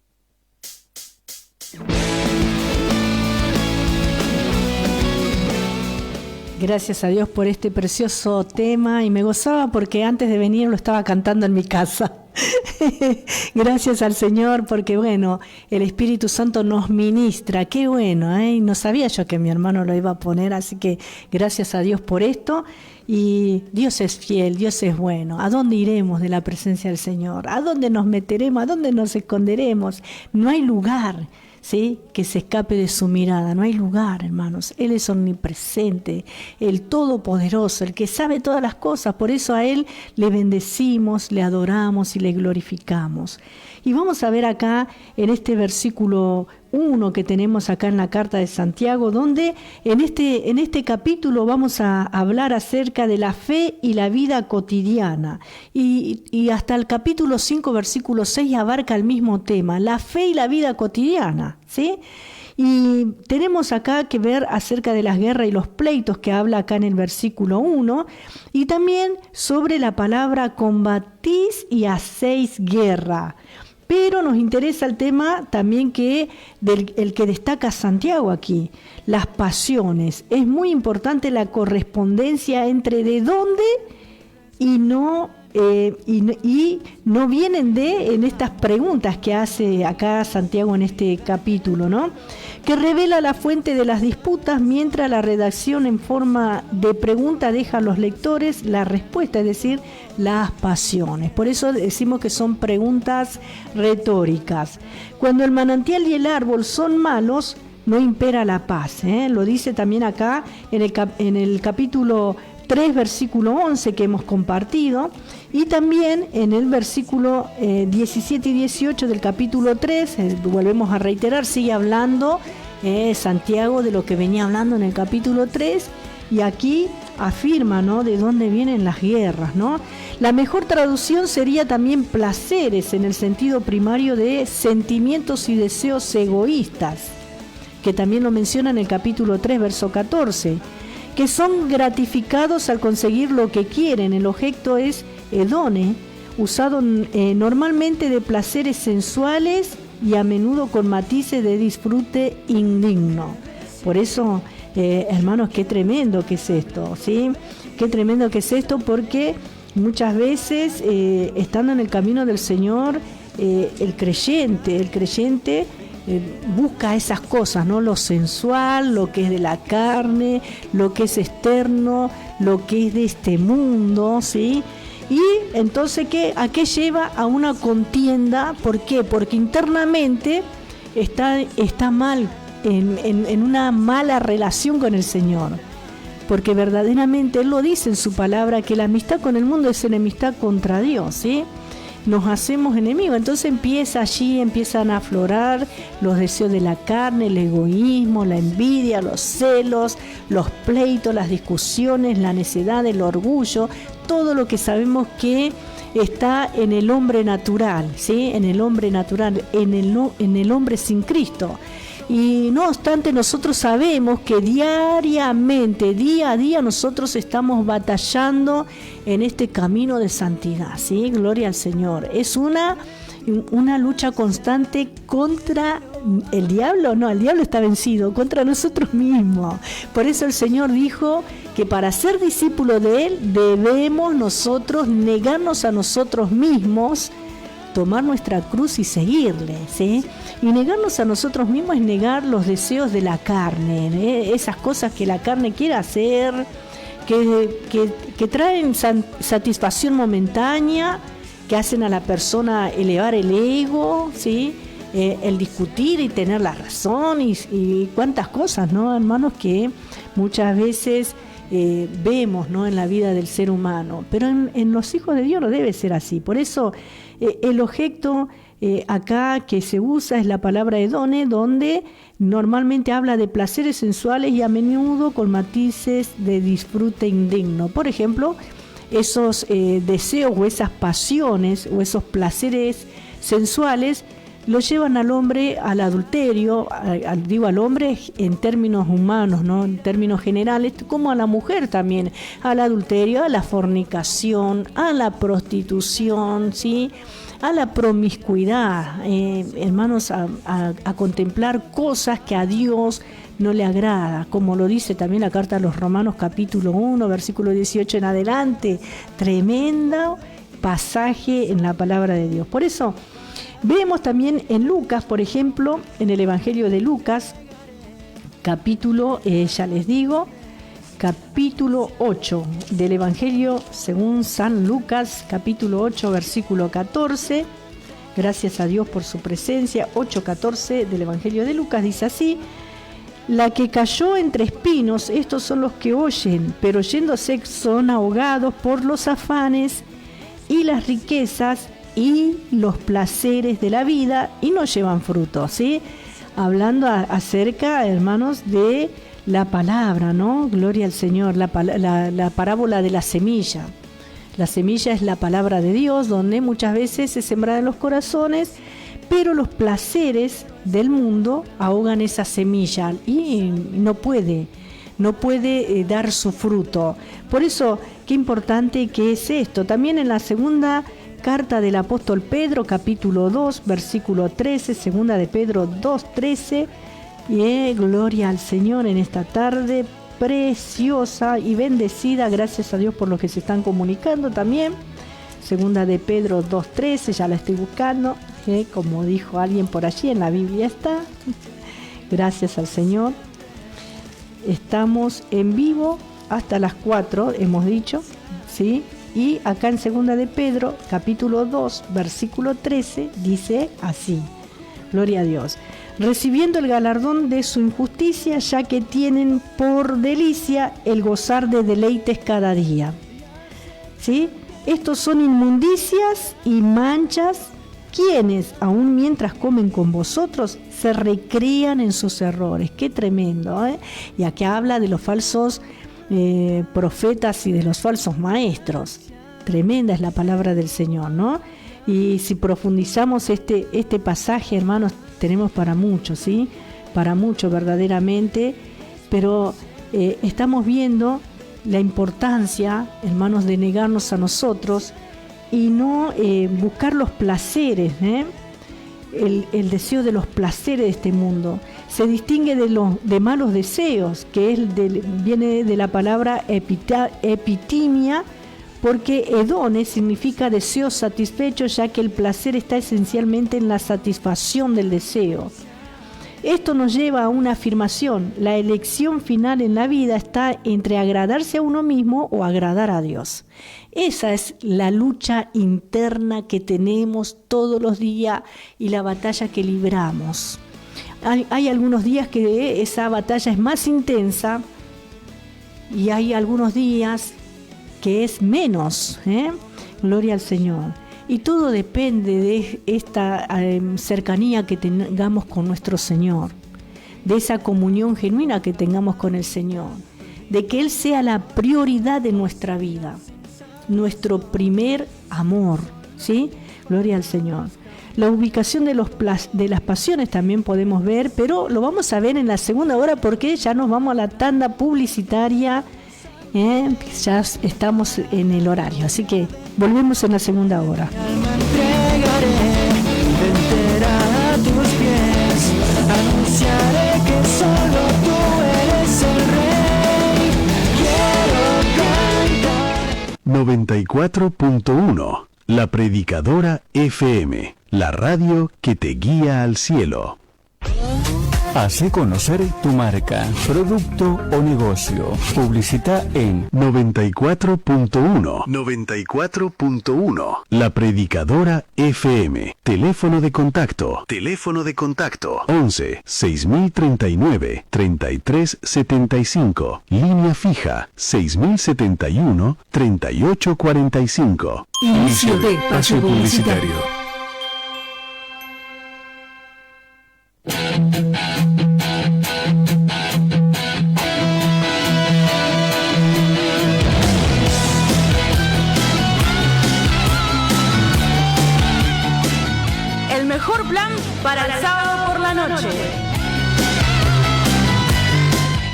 Gracias a Dios por este precioso tema, y me gozaba porque antes de venir lo estaba cantando en mi casa. Gracias al Señor porque, bueno, el Espíritu Santo nos ministra. Qué bueno, ¿eh? No sabía yo que mi hermano lo iba a poner, así que gracias a Dios por esto. Y Dios es fiel, Dios es bueno. ¿A dónde iremos de la presencia del Señor? ¿A dónde nos meteremos? ¿A dónde nos esconderemos? No hay lugar, ¿sí?, que se escape de su mirada. No hay lugar, hermanos. Él es omnipresente, el Todopoderoso, el que sabe todas las cosas. Por eso a Él le bendecimos, le adoramos y le glorificamos. Y vamos a ver acá en este versículo 1 que tenemos acá en la carta de Santiago, donde en este capítulo vamos a hablar acerca de la fe y la vida cotidiana. Y hasta el capítulo 5, versículo 6 abarca el mismo tema, la fe y la vida cotidiana, ¿sí? Y tenemos acá que ver acerca de las guerras y los pleitos que habla acá en el versículo 1, y también sobre la palabra combatís y hacéis guerra. Pero nos interesa el tema también el que destaca Santiago aquí, las pasiones. Es muy importante la correspondencia entre de dónde y no vienen en estas preguntas que hace acá Santiago en este capítulo, ¿no?, que revela la fuente de las disputas, mientras la redacción en forma de pregunta deja a los lectores la respuesta, es decir, las pasiones. Por eso decimos que son preguntas retóricas. Cuando el manantial y el árbol son malos, no impera la paz, ¿eh? Lo dice también acá en el capítulo 3, versículo 11 que hemos compartido, y también en el versículo 17 y 18 del capítulo 3, volvemos a reiterar, sigue hablando Santiago de lo que venía hablando en el capítulo 3, y aquí afirma, ¿no?, de dónde vienen las guerras, ¿no? La mejor traducción sería también placeres, en el sentido primario de sentimientos y deseos egoístas, que también lo menciona en el capítulo 3, verso 14, que son gratificados al conseguir lo que quieren. El objeto es hedone, usado normalmente de placeres sensuales y a menudo con matices de disfrute indigno. Por eso, hermanos, qué tremendo que es esto, ¿sí? Qué tremendo que es esto, porque muchas veces, estando en el camino del Señor, el creyente busca esas cosas, ¿no? Lo sensual, lo que es de la carne, lo que es externo, lo que es de este mundo, ¿sí? Y entonces, ¿a qué lleva? A una contienda. ¿Por qué? Porque internamente está mal, en una mala relación con el Señor. Porque verdaderamente Él lo dice en su palabra, que la amistad con el mundo es enemistad contra Dios, ¿sí? Nos hacemos enemigos. Entonces empiezan a aflorar los deseos de la carne, el egoísmo, la envidia, los celos, los pleitos, las discusiones, la necedad, el orgullo, todo lo que sabemos que está en el hombre natural, ¿sí? En el hombre natural, en el hombre sin Cristo. Y no obstante, nosotros sabemos que diariamente, día a día, nosotros estamos batallando en este camino de santidad, ¿sí? Gloria al Señor. Es una lucha constante contra el diablo. No, el diablo está vencido, contra nosotros mismos. Por eso el Señor dijo que para ser discípulos de Él debemos nosotros negarnos a nosotros mismos, tomar nuestra cruz y seguirle, ¿sí? Y negarnos a nosotros mismos es negar los deseos de la carne, esas cosas que la carne quiere hacer, que traen satisfacción momentánea, que hacen a la persona elevar el ego, ¿sí? El discutir y tener la razón y cuántas cosas, ¿no, hermanos? Que muchas veces vemos, ¿no?, en la vida del ser humano. Pero en los hijos de Dios no debe ser así. Por eso el objeto acá que se usa es la palabra hedone, donde normalmente habla de placeres sensuales y a menudo con matices de disfrute indigno. Por ejemplo, esos deseos o esas pasiones o esos placeres sensuales lo llevan al hombre al adulterio, digo al hombre en términos humanos, ¿no? En términos generales, como a la mujer también, al adulterio, a la fornicación, a la prostitución, ¿sí? A la promiscuidad, hermanos, a contemplar cosas que a Dios no le agrada, como lo dice también la carta a los Romanos capítulo 1, versículo 18 en adelante, tremendo pasaje en la palabra de Dios. Por eso vemos también en Lucas, por ejemplo, en el Evangelio de Lucas, capítulo, ya les digo, capítulo 8 del Evangelio según San Lucas, capítulo 8, versículo 14. Gracias a Dios por su presencia. 8:14 del Evangelio de Lucas dice así: la que cayó entre espinos, estos son los que oyen, pero yéndose son ahogados por los afanes y las riquezas y los placeres de la vida y no llevan fruto, ¿sí? Hablando acerca, hermanos, de la palabra, ¿no? Gloria al Señor, la parábola de la semilla. La semilla es la palabra de Dios, donde muchas veces se sembra en los corazones, pero los placeres del mundo ahogan esa semilla y no puede dar su fruto. Por eso, qué importante que es esto. También en la segunda carta del apóstol Pedro, capítulo 2, versículo 13, segunda de Pedro 2:13, y gloria al Señor en esta tarde preciosa y bendecida. Gracias a Dios por los que se están comunicando también. Segunda de Pedro 2:13, ya la estoy buscando, como dijo alguien por allí, en la Biblia está. Gracias al Señor. Estamos en vivo hasta las 4, hemos dicho, ¿sí? Y acá en segunda de Pedro, capítulo 2, versículo 13, dice así: gloria a Dios. Recibiendo el galardón de su injusticia, ya que tienen por delicia el gozar de deleites cada día. ¿Sí? Estos son inmundicias y manchas, quienes, aun mientras comen con vosotros, se recrean en sus errores. Qué tremendo, ¿eh? Y aquí habla de los falsos profetas y de los falsos maestros. Tremenda es la palabra del Señor, ¿no? Y si profundizamos este pasaje, hermanos, tenemos para mucho, ¿sí? Para mucho verdaderamente, pero estamos viendo la importancia, hermanos, de negarnos a nosotros y no buscar los placeres, el deseo de los placeres de este mundo. Se distingue de malos deseos, que viene de la palabra epitimia, porque hedone significa deseo satisfecho, ya que el placer está esencialmente en la satisfacción del deseo. Esto nos lleva a una afirmación: la elección final en la vida está entre agradarse a uno mismo o agradar a Dios. Esa es la lucha interna que tenemos todos los días y la batalla que libramos. Hay algunos días que esa batalla es más intensa y hay algunos días que es menos, Gloria al Señor. Y todo depende de esta cercanía que tengamos con nuestro Señor, de esa comunión genuina que tengamos con el Señor, de que Él sea la prioridad de nuestra vida, nuestro primer amor, ¿sí? Gloria al Señor. La ubicación de las pasiones también podemos ver, pero lo vamos a ver en la segunda hora porque ya nos vamos a la tanda publicitaria. Ya estamos en el horario, así que volvemos en la segunda hora. Me entregaré entera a tus pies, anunciaré que solo tú eres el rey. Quiero cantar 94.1 La Predicadora FM, la radio que te guía al cielo. Hace conocer tu marca, producto o negocio. Publicita en 94.1 94.1 La Predicadora FM. Teléfono de contacto 11 6039 3375. Línea fija 6071 3845. Inicio de espacio publicitario. El mejor plan para el sábado por la noche.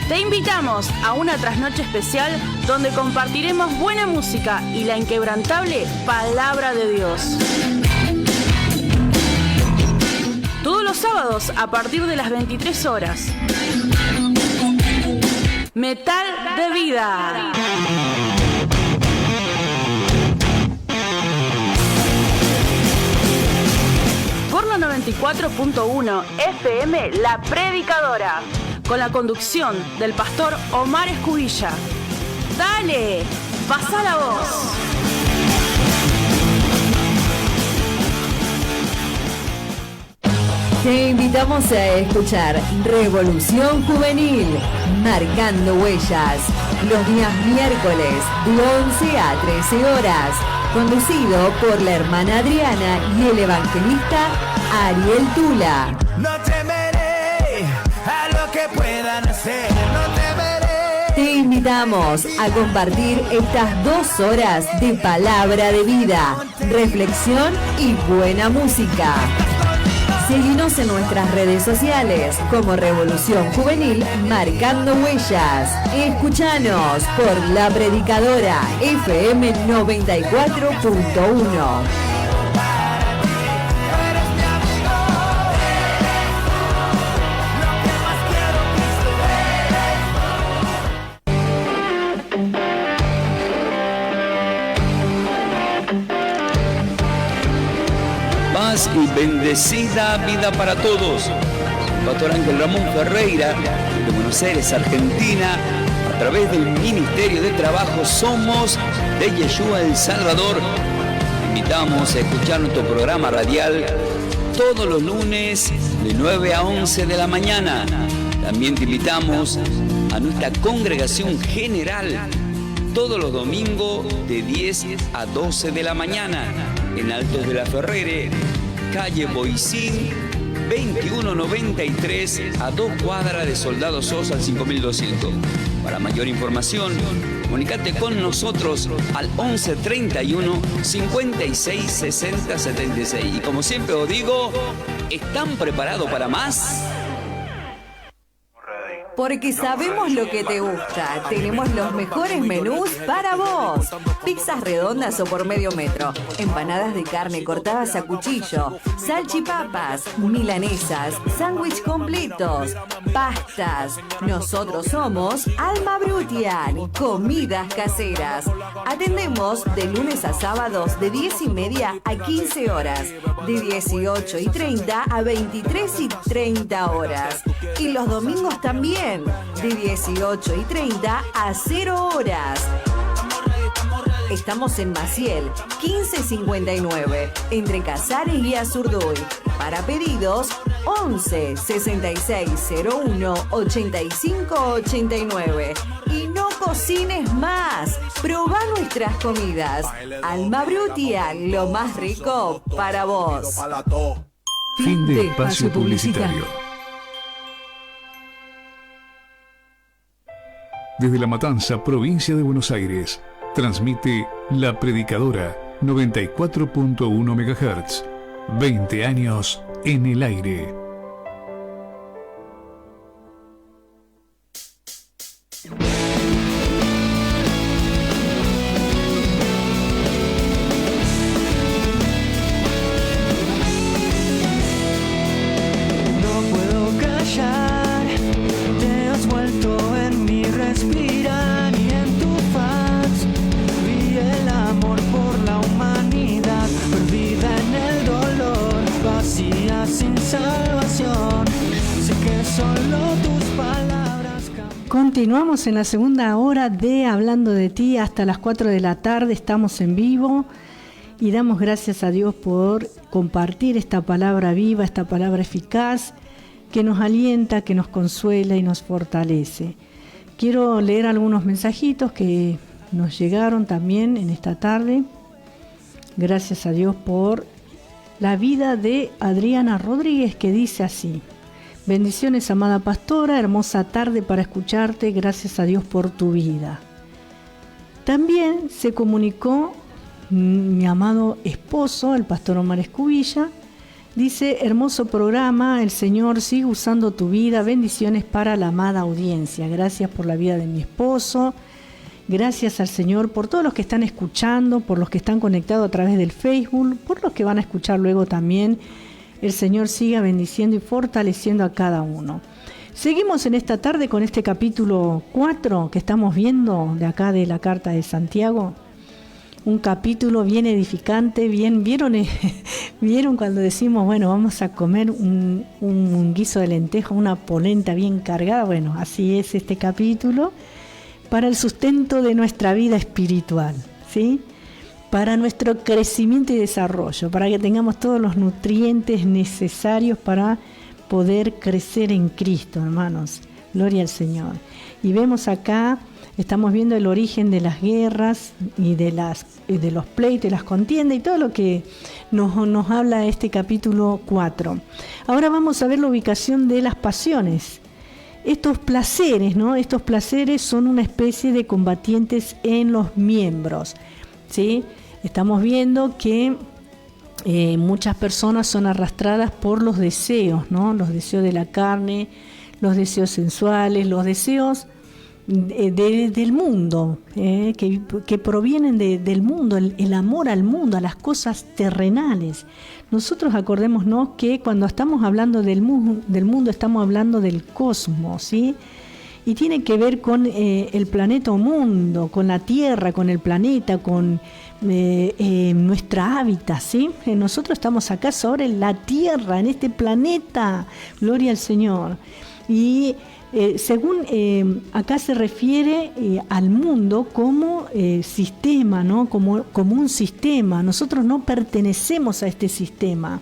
Te invitamos a una trasnoche especial donde compartiremos buena música y la inquebrantable palabra de Dios. Todos los sábados a partir de las 23 horas. Metal de Vida. Por la 94.1 FM La Predicadora, con la conducción del pastor Omar Escubilla. ¡Dale! ¡Pasa la voz! Te invitamos a escuchar Revolución Juvenil, Marcando Huellas, los días miércoles de 11 a 13 horas, conducido por la hermana Adriana y el evangelista Ariel Tula. No temeré a lo que puedan hacer, no temeré. Te invitamos a compartir estas 2 horas de palabra de vida, reflexión y buena música. Seguinos en nuestras redes sociales como Revolución Juvenil Marcando Huellas. Escuchanos por La Predicadora FM 94.1. Paz y bendecida vida para todos. Pastor Ángel Ramón Ferreira, de Buenos Aires, Argentina, a través del Ministerio de Trabajo Somos de Yeshua El Salvador. Te invitamos a escuchar nuestro programa radial todos los lunes de 9 a 11 de la mañana. También te invitamos a nuestra congregación general todos los domingos de 10 a 12 de la mañana en Altos de la Ferrere, calle Boicín, 2193, a 2 cuadras de Soldado Sosa al 5200. Para mayor información, comunícate con nosotros al 11 31 56 60 76. Y como siempre os digo, ¿están preparados para más? Porque sabemos lo que te gusta. Tenemos los mejores menús para vos. Pizzas redondas o por medio metro. Empanadas de carne cortadas a cuchillo. Salchipapas, milanesas, sándwich completos, pastas. Nosotros somos Alma Brutian. Comidas caseras. Atendemos de lunes a sábados de 10:30 a 15 horas. De 18:30 a 23:30 horas. Y los domingos también. De 18:30 a 0 horas. Estamos en Maciel, 1559, entre Casares y Azurduy. Para pedidos, 11 6601 8589. Y no cocines más. Probá nuestras comidas. Alma Brutian, lo más rico para vos. Fin de espacio publicitario. Desde La Matanza, provincia de Buenos Aires, transmite La Predicadora 94.1 MHz. 20 años en el aire. Continuamos en la segunda hora de Hablando de Ti hasta las 4 de la tarde. Estamos en vivo y damos gracias a Dios por compartir esta palabra viva, esta palabra eficaz que nos alienta, que nos consuela y nos fortalece. Quiero leer algunos mensajitos que nos llegaron también en esta tarde. Gracias a Dios por la vida de Adriana Rodríguez, que dice así: bendiciones, amada pastora, hermosa tarde para escucharte, gracias a Dios por tu vida. También se comunicó mi amado esposo, el pastor Omar Escubilla, Dice, hermoso programa, el Señor sigue usando tu vida, bendiciones para la amada audiencia. Gracias por la vida de mi esposo, gracias al Señor por todos los que están escuchando, por los que están conectados a través del Facebook, por los que van a escuchar luego también. El Señor siga bendiciendo y fortaleciendo a cada uno. Seguimos en esta tarde con este capítulo 4 que estamos viendo de acá de la Carta de Santiago. Un capítulo bien edificante, ¿vieron cuando decimos, bueno, vamos a comer un guiso de lenteja, una polenta bien cargada? Bueno, así es este capítulo para el sustento de nuestra vida espiritual, ¿sí? Para nuestro crecimiento y desarrollo, para que tengamos todos los nutrientes necesarios para poder crecer en Cristo, hermanos. Gloria al Señor. Y vemos acá, estamos viendo el origen de las guerras y de los pleitos y las contiendas y todo lo que nos habla este capítulo 4. Ahora vamos a ver la ubicación de las pasiones. Estos placeres, ¿no? Estos placeres son una especie de combatientes en los miembros, ¿sí? Estamos viendo que muchas personas son arrastradas por los deseos, ¿no? Los deseos de la carne, los deseos sensuales, los deseos del mundo, que provienen del mundo, el amor al mundo, a las cosas terrenales. Nosotros acordémonos que cuando estamos hablando del mundo estamos hablando del cosmos, ¿sí? Y tiene que ver con el planeta o mundo, con la Tierra, con el planeta, con nuestra hábitat, ¿sí? Nosotros estamos acá sobre la Tierra, en este planeta, gloria al Señor. Y según acá se refiere al mundo como sistema, ¿no? Como un sistema. Nosotros no pertenecemos a este sistema.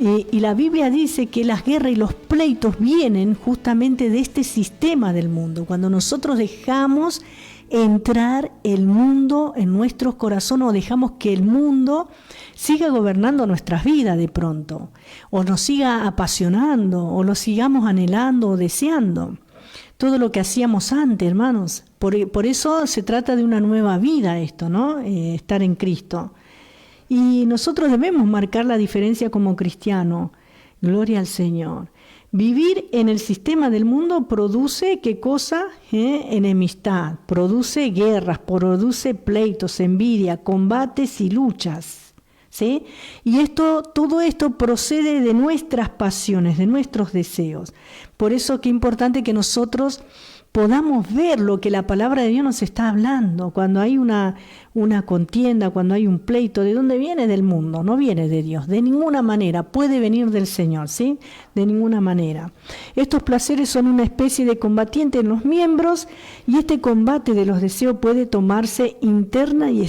Y la Biblia dice que las guerras y los pleitos vienen justamente de este sistema del mundo. Cuando nosotros dejamos entrar el mundo en nuestros corazones o dejamos que el mundo siga gobernando nuestras vidas de pronto, o nos siga apasionando, o lo sigamos anhelando o deseando. Todo lo que hacíamos antes, hermanos. Por eso se trata de una nueva vida esto, ¿no? Estar en Cristo. Y nosotros debemos marcar la diferencia como cristianos. Gloria al Señor. Vivir en el sistema del mundo produce, ¿qué cosa? Enemistad, produce guerras, produce pleitos, envidia, combates y luchas, ¿sí? Y todo esto procede de nuestras pasiones, de nuestros deseos. Por eso qué importante que nosotros podamos ver lo que la palabra de Dios nos está hablando. Cuando hay una contienda, cuando hay un pleito, ¿de dónde viene? Del mundo, no viene de Dios, de ninguna manera, puede venir del Señor, ¿sí? De ninguna manera. Estos placeres son una especie de combatiente en los miembros y este combate de los deseos puede tomarse interna y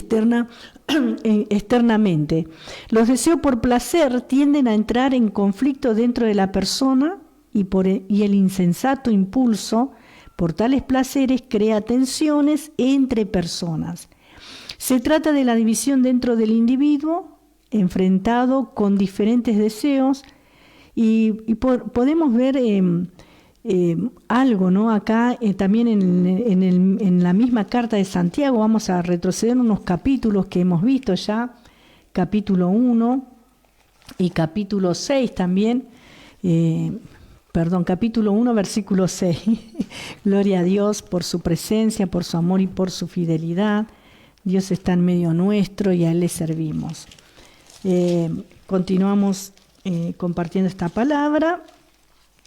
externamente. Los deseos por placer tienden a entrar en conflicto dentro de la persona y el insensato impulso por tales placeres crea tensiones entre personas. Se trata de la división dentro del individuo, enfrentado con diferentes deseos, y podemos ver algo, ¿no? Acá también en la misma carta de Santiago, vamos a retroceder unos capítulos que hemos visto ya, capítulo 1 y capítulo 6 también, capítulo 1, versículo 6. Gloria a Dios por su presencia, por su amor y por su fidelidad. Dios está en medio nuestro y a Él le servimos. Continuamos compartiendo esta palabra.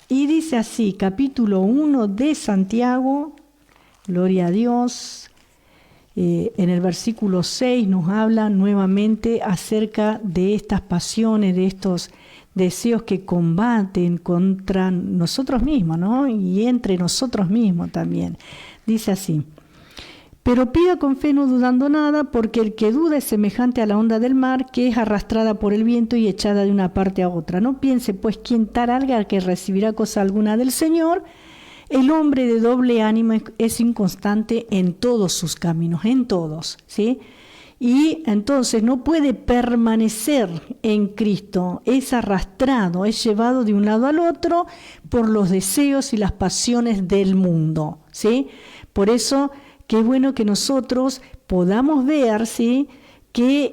Y dice así, capítulo 1 de Santiago, gloria a Dios. En el versículo 6 nos habla nuevamente acerca de estas pasiones, de estos deseos que combaten contra nosotros mismos, ¿no? Y entre nosotros mismos también. Dice así: pero pida con fe no dudando nada, porque el que duda es semejante a la onda del mar, que es arrastrada por el viento y echada de una parte a otra. No piense pues quien tal haga que recibirá cosa alguna del Señor. El hombre de doble ánimo es inconstante en todos sus caminos, en todos, ¿sí? Y entonces no puede permanecer en Cristo, es arrastrado, es llevado de un lado al otro por los deseos y las pasiones del mundo, ¿sí? Por eso, qué bueno que nosotros podamos ver, ¿sí?, que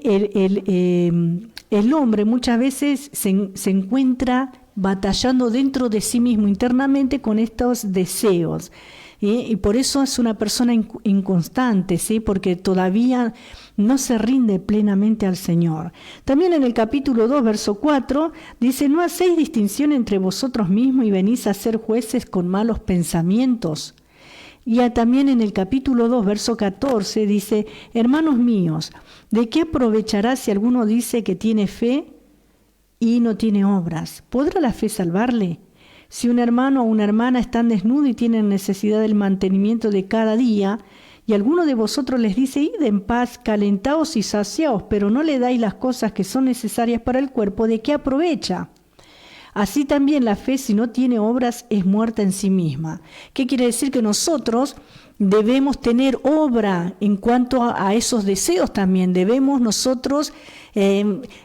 el hombre muchas veces se encuentra batallando dentro de sí mismo internamente con estos deseos. Y por eso es una persona inconstante, ¿sí? Porque todavía no se rinde plenamente al Señor. También en el capítulo 2, verso 4, dice: ¿no hacéis distinción entre vosotros mismos y venís a ser jueces con malos pensamientos? Y también en el capítulo 2, verso 14, dice: hermanos míos, ¿de qué aprovechará si alguno dice que tiene fe y no tiene obras? ¿Podrá la fe salvarle? Si un hermano o una hermana están desnudos y tienen necesidad del mantenimiento de cada día, y alguno de vosotros les dice: id en paz, calentaos y saciaos, pero no le dais las cosas que son necesarias para el cuerpo, ¿de qué aprovecha? Así también la fe, si no tiene obras, es muerta en sí misma. ¿Qué quiere decir? Que nosotros debemos tener obra en cuanto a esos deseos también. Debemos nosotros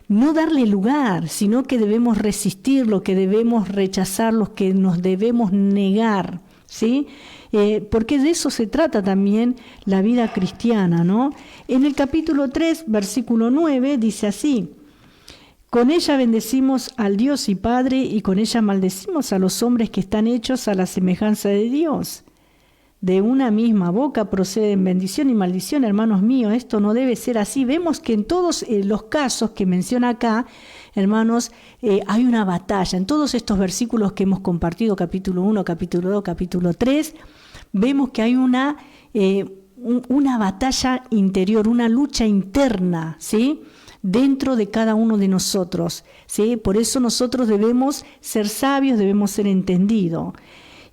no darle lugar, sino que debemos resistirlo, que debemos rechazarlo, que nos debemos negar, ¿sí? Porque de eso se trata también la vida cristiana, ¿no? En el capítulo 3, versículo 9, dice así: con ella bendecimos al Dios y Padre, y con ella maldecimos a los hombres que están hechos a la semejanza de Dios. De una misma boca proceden bendición y maldición, hermanos míos. Esto no debe ser así. Vemos que en todos los casos que menciona acá, hermanos, hay una batalla. En todos estos versículos que hemos compartido, capítulo 1, capítulo 2, capítulo 3, vemos que hay una batalla interior, una lucha interna, ¿sí?, dentro de cada uno de nosotros, ¿sí? Por eso nosotros debemos ser sabios, debemos ser entendidos.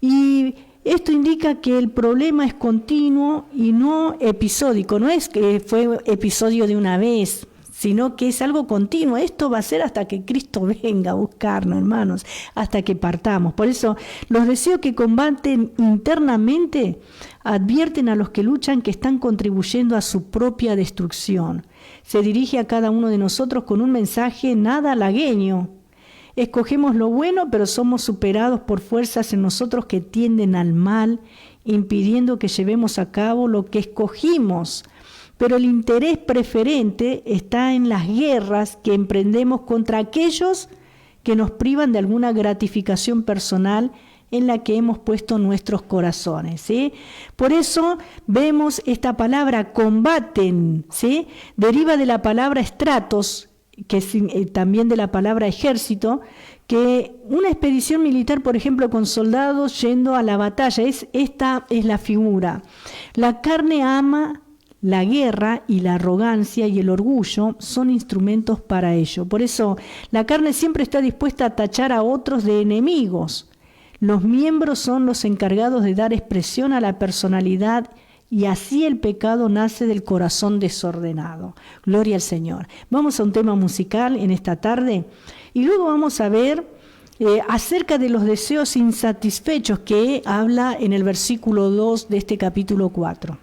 Y esto indica que el problema es continuo y no episódico. No es que fue episodio de una vez, sino que es algo continuo. Esto va a ser hasta que Cristo venga a buscarnos, hermanos, hasta que partamos. Por eso, los deseos que combaten internamente advierten a los que luchan que están contribuyendo a su propia destrucción. Se dirige a cada uno de nosotros con un mensaje nada halagüeño. Escogemos lo bueno, pero somos superados por fuerzas en nosotros que tienden al mal, impidiendo que llevemos a cabo lo que escogimos. Pero el interés preferente está en las guerras que emprendemos contra aquellos que nos privan de alguna gratificación personal en la que hemos puesto nuestros corazones, ¿sí? Por eso vemos esta palabra combaten, ¿sí? Deriva de la palabra estratos, que es también de la palabra ejército, que una expedición militar, por ejemplo, con soldados yendo a la batalla, esta es la figura. La carne ama la guerra, y la arrogancia y el orgullo son instrumentos para ello. Por eso la carne siempre está dispuesta a tachar a otros de enemigos. Los miembros son los encargados de dar expresión a la personalidad, y así el pecado nace del corazón desordenado. Gloria al Señor. Vamos a un tema musical en esta tarde y luego vamos a ver acerca de los deseos insatisfechos que habla en el versículo 2 de este capítulo 4.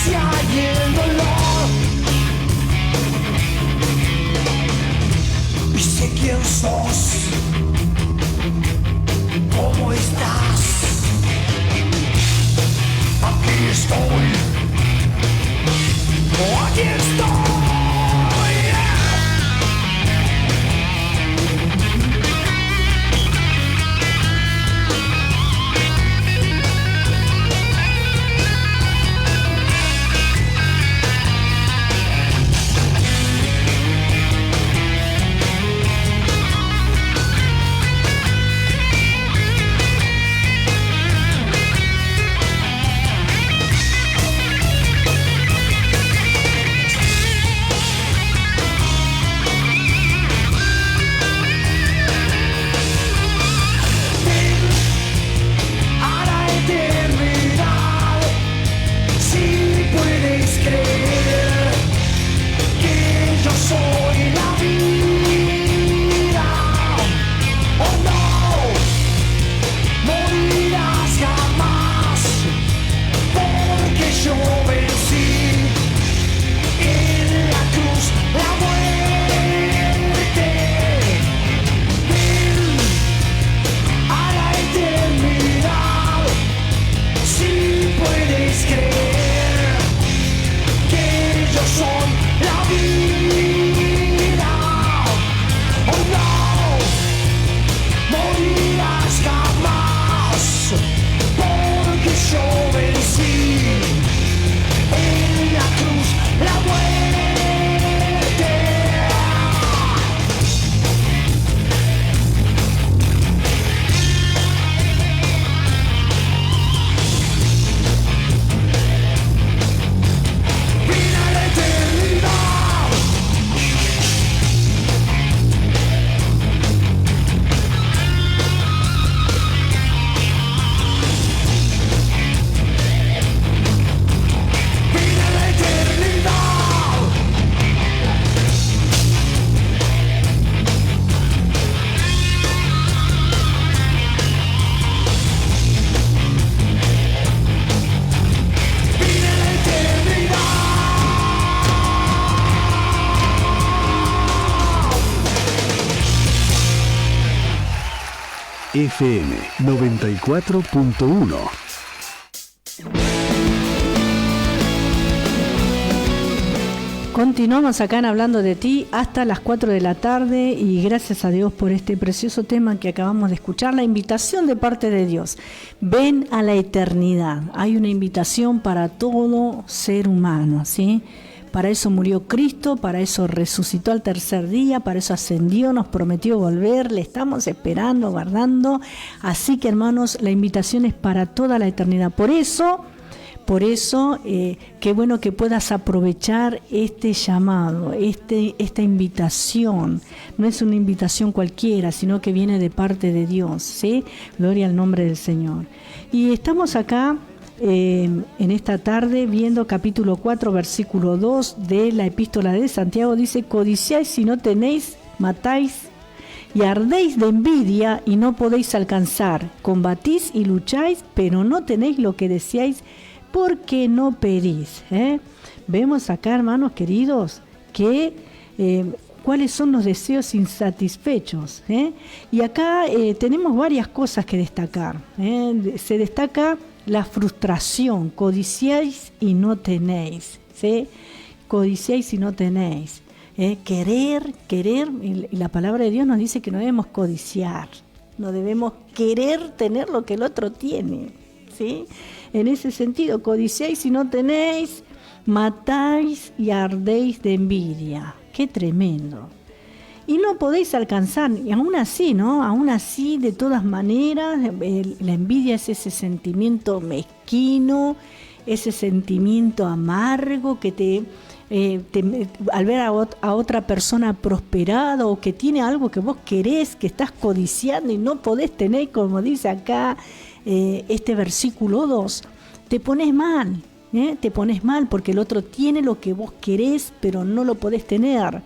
angustia y el dolor. Y sé quién sos, cómo estás. Aquí estoy, aquí estoy. FM 94.1. Continuamos acá en Hablando de Ti hasta las 4 de la tarde y gracias a Dios por este precioso tema que acabamos de escuchar, la invitación de parte de Dios. Ven a la eternidad. Hay una invitación para todo ser humano, ¿sí? Para eso murió Cristo, para eso resucitó al tercer día, para eso ascendió, nos prometió volver, le estamos esperando, guardando. Así que, hermanos, la invitación es para toda la eternidad. Por eso, qué bueno que puedas aprovechar este llamado, esta invitación. No es una invitación cualquiera, sino que viene de parte de Dios, ¿sí? Gloria al nombre del Señor. Y estamos acá en esta tarde viendo capítulo 4, versículo 2 de la epístola de Santiago. Dice: codiciáis y no tenéis, matáis y ardéis de envidia y no podéis alcanzar, combatís y lucháis, pero no tenéis lo que deseáis, porque no pedís. Vemos acá, hermanos queridos, que cuáles son los deseos insatisfechos. Y acá tenemos varias cosas que destacar. Se destaca la frustración, codiciáis y no tenéis, ¿sí? Codiciáis y no tenéis. Querer, y la palabra de Dios nos dice que no debemos codiciar, no debemos querer tener lo que el otro tiene, ¿sí? En ese sentido, codiciáis y no tenéis, matáis y ardéis de envidia. ¡Qué tremendo! Y no podéis alcanzar, y aún así, ¿no? Aún así, de todas maneras, la envidia es ese sentimiento mezquino, ese sentimiento amargo que al ver a otra persona prosperada o que tiene algo que vos querés, que estás codiciando y no podés tener, como dice acá este versículo 2, te pones mal, te pones mal porque el otro tiene lo que vos querés, pero no lo podés tener,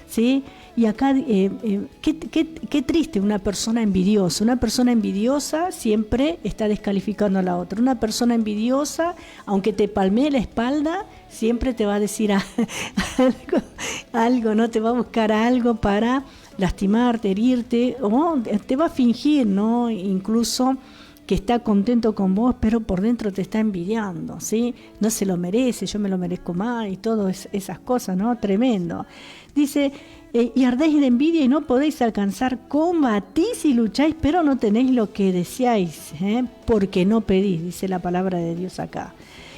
¿sí? Y acá, qué triste una persona envidiosa. Una persona envidiosa siempre está descalificando a la otra. Una persona envidiosa, aunque te palmee la espalda, siempre te va a decir algo, ¿no? Te va a buscar algo para lastimarte, herirte, o te va a fingir, ¿no? Incluso que está contento con vos, pero por dentro te está envidiando, ¿sí? No se lo merece, yo me lo merezco más, y todas esas cosas, ¿no? Tremendo. Dice, y ardéis de envidia y no podéis alcanzar, combatís y lucháis, pero no tenéis lo que deseáis, porque no pedís, dice la palabra de Dios acá.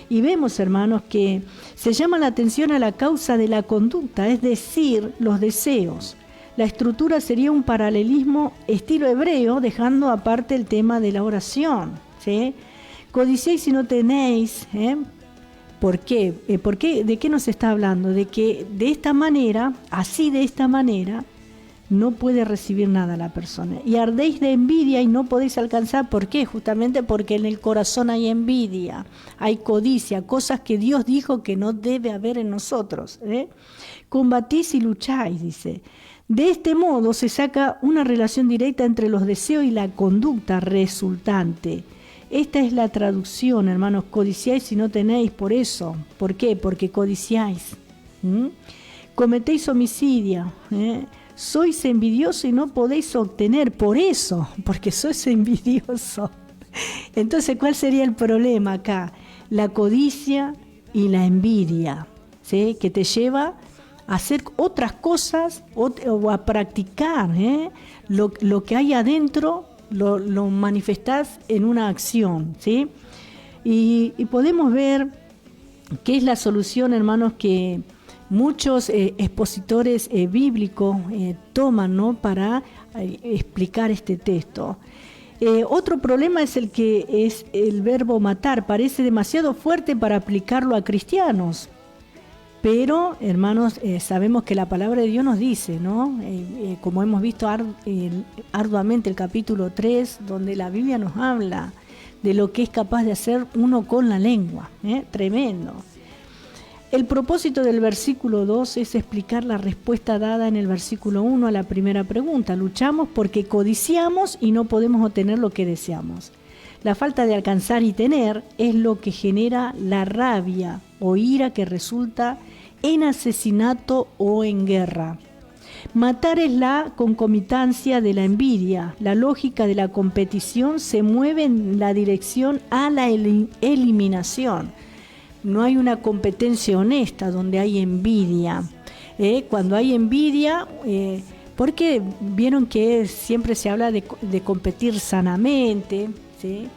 Y vemos, hermanos, que se llama la atención a la causa de la conducta, es decir, los deseos. La estructura sería un paralelismo estilo hebreo, dejando aparte el tema de la oración, ¿sí? Codiciáis si no tenéis, ¿Por qué? ¿De qué nos está hablando? De que de esta manera, no puede recibir nada la persona. Y ardéis de envidia y no podéis alcanzar. ¿Por qué? Justamente porque en el corazón hay envidia, hay codicia, cosas que Dios dijo que no debe haber en nosotros. Combatís y lucháis, dice. De este modo se saca una relación directa entre los deseos y la conducta resultante. Esta es la traducción, hermanos. Codiciáis si no tenéis, por eso. ¿Por qué? Porque codiciáis. Cometéis homicidio. Sois envidioso y no podéis obtener, por eso, porque sois envidioso. Entonces, ¿cuál sería el problema acá? La codicia y la envidia, ¿sí? Que te lleva a hacer otras cosas o a practicar, lo que hay adentro. Lo manifestás en una acción, ¿sí? Y podemos ver qué es la solución, hermanos, que muchos expositores bíblicos toman, ¿no? Para explicar este texto. Otro problema es el que es el verbo matar. Parece demasiado fuerte para aplicarlo a cristianos. Pero, hermanos, sabemos que la palabra de Dios nos dice, ¿no? Como hemos visto arduamente el capítulo 3, donde la Biblia nos habla de lo que es capaz de hacer uno con la lengua. Tremendo. El propósito del versículo 2 es explicar la respuesta dada en el versículo 1 a la primera pregunta. Luchamos porque codiciamos y no podemos obtener lo que deseamos. La falta de alcanzar y tener es lo que genera la rabia o ira que resulta en asesinato o en guerra. Matar es la concomitancia de la envidia. La lógica de la competición se mueve en la dirección a la eliminación. No hay una competencia honesta donde hay envidia. Cuando hay envidia, porque vieron que siempre se habla de competir sanamente, ¿sí?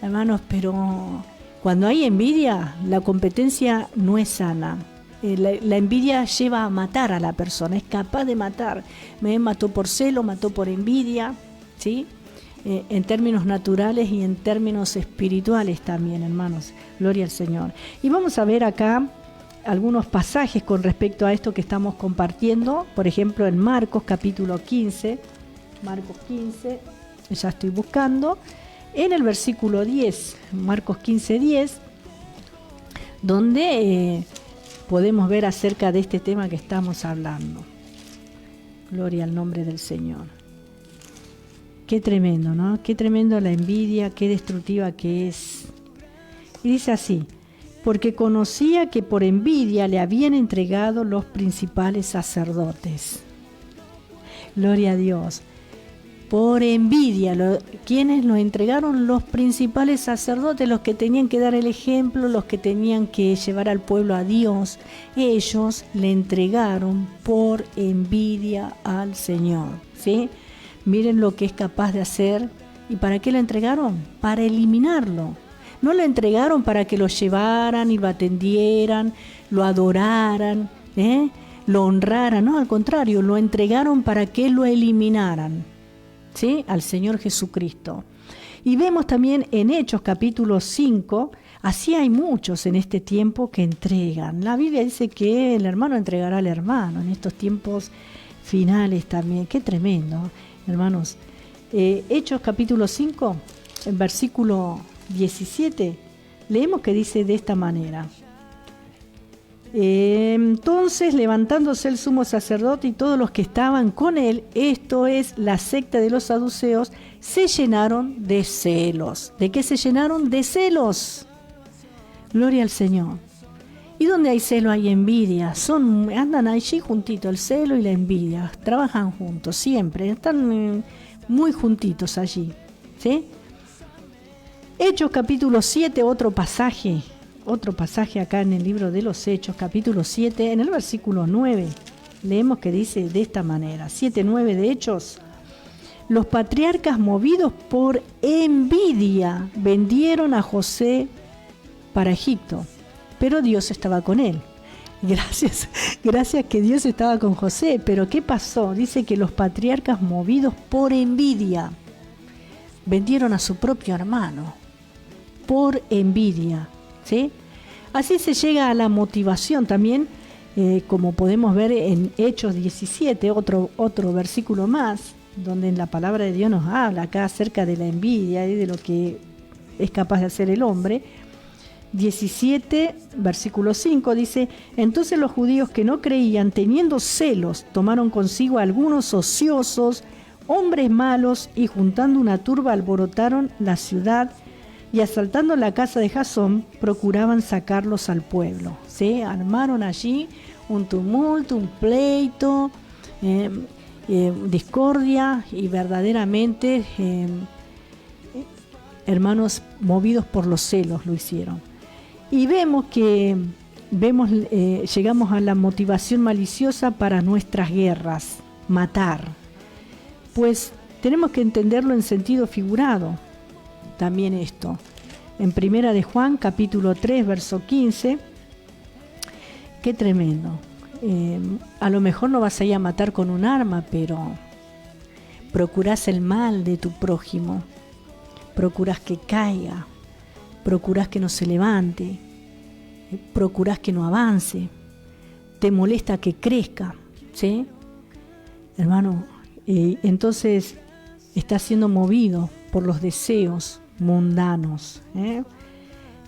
Hermanos, pero cuando hay envidia, la competencia no es sana. La envidia lleva a matar a la persona, es capaz de matar. Me mató por celo, mató por envidia, ¿sí? En términos naturales y en términos espirituales también, hermanos. Gloria al Señor. Y vamos a ver acá algunos pasajes con respecto a esto que estamos compartiendo. Por ejemplo, en Marcos capítulo 15. Marcos 15, ya estoy buscando. En el versículo 10, Marcos 15, 10, donde podemos ver acerca de este tema que estamos hablando. Gloria al nombre del Señor. Qué tremendo, ¿no? Qué tremendo la envidia, qué destructiva que es. Y dice así: porque conocía que por envidia le habían entregado los principales sacerdotes. Gloria a Dios. Por envidia, ¿quiénes lo entregaron? Los principales sacerdotes, los que tenían que dar el ejemplo, los que tenían que llevar al pueblo a Dios. Ellos le entregaron por envidia al Señor, ¿sí? Miren lo que es capaz de hacer. ¿Y para qué lo entregaron? Para eliminarlo. No lo entregaron para que lo llevaran y lo atendieran, lo adoraran, lo honraran. No, al contrario, lo entregaron para que lo eliminaran, ¿sí? Al Señor Jesucristo. Y vemos también en Hechos capítulo 5, así hay muchos en este tiempo que entregan. La Biblia dice que el hermano entregará al hermano en estos tiempos finales también. Qué tremendo, hermanos. Hechos capítulo 5, en versículo 17, leemos que dice de esta manera: Entonces, levantándose el sumo sacerdote y todos los que estaban con él, esto es la secta de los saduceos, se llenaron de celos. ¿De qué se llenaron? De celos. Gloria al Señor. Y donde hay celo hay envidia. Andan allí juntitos, el celo y la envidia. Trabajan juntos, siempre. Están muy juntitos allí. ¿Sí? Hechos capítulo 7, otro pasaje acá en el libro de los Hechos, capítulo 7, en el versículo 9. Leemos que dice de esta manera, 7:9 de Hechos. Los patriarcas, movidos por envidia, vendieron a José para Egipto, pero Dios estaba con él. Gracias que Dios estaba con José, pero ¿qué pasó? Dice que los patriarcas, movidos por envidia, vendieron a su propio hermano, por envidia, ¿sí? Así se llega a la motivación también, como podemos ver en Hechos 17, otro versículo más, donde en la palabra de Dios nos habla acá acerca de la envidia y de lo que es capaz de hacer el hombre. 17, versículo 5 dice: entonces los judíos que no creían, teniendo celos, tomaron consigo a algunos ociosos, hombres malos, y juntando una turba alborotaron la ciudad, y asaltando la casa de Jasón, procuraban sacarlos al pueblo. ¿Sí? Armaron allí un tumulto, un pleito, discordia, y verdaderamente, hermanos, movidos por los celos lo hicieron. Y llegamos a la motivación maliciosa para nuestras guerras, matar. Pues tenemos que entenderlo en sentido figurado. También esto, en Primera de Juan, capítulo 3, verso 15, qué tremendo. A lo mejor no vas a ir a matar con un arma, pero procurás el mal de tu prójimo, procurás que caiga, procurás que no se levante, procurás que no avance, te molesta que crezca, ¿sí? Hermano, entonces estás siendo movido por los deseos mundanos, ¿eh?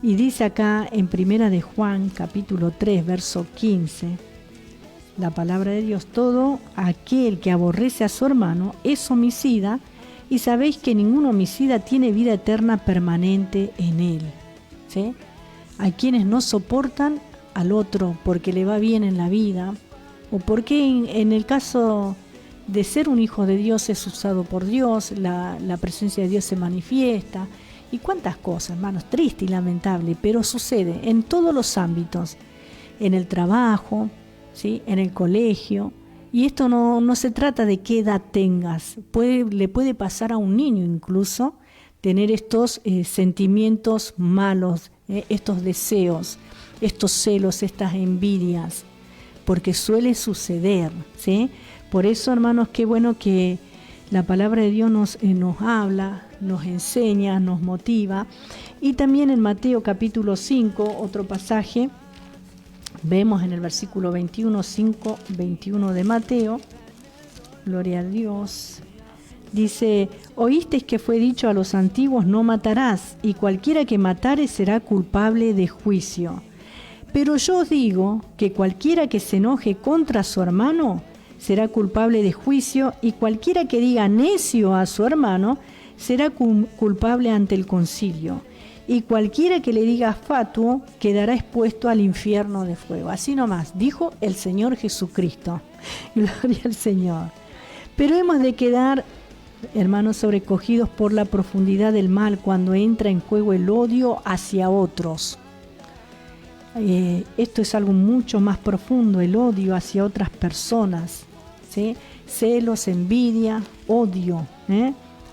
Y dice acá en Primera de Juan, capítulo 3, verso 15, la palabra de Dios: todo aquel que aborrece a su hermano es homicida, y sabéis que ningún homicida tiene vida eterna permanente en él. ¿Sí? Hay quienes no soportan al otro porque le va bien en la vida, o porque en el caso de ser un hijo de Dios es usado por Dios, la presencia de Dios se manifiesta, y cuántas cosas, hermanos, triste y lamentable, pero sucede en todos los ámbitos, en el trabajo, ¿sí? En el colegio, y esto no se trata de qué edad tengas, le puede pasar a un niño incluso tener estos sentimientos malos, estos deseos, estos celos, estas envidias, porque suele suceder, ¿sí? Por eso, hermanos, qué bueno que la palabra de Dios nos habla, nos enseña, nos motiva. Y también en Mateo capítulo 5, otro pasaje, vemos en el versículo 21, 5, 21 de Mateo, gloria a Dios, dice: oísteis que fue dicho a los antiguos, no matarás, y cualquiera que matare será culpable de juicio. Pero yo os digo que cualquiera que se enoje contra su hermano será culpable de juicio, y cualquiera que diga necio a su hermano será culpable ante el concilio, y cualquiera que le diga fatuo quedará expuesto al infierno de fuego. Así nomás, dijo el Señor Jesucristo. Gloria al Señor. Pero hemos de quedar, hermanos, sobrecogidos por la profundidad del mal cuando entra en juego el odio hacia otros. Esto es algo mucho más profundo, el odio hacia otras personas, ¿sí? Celos, envidia, odio,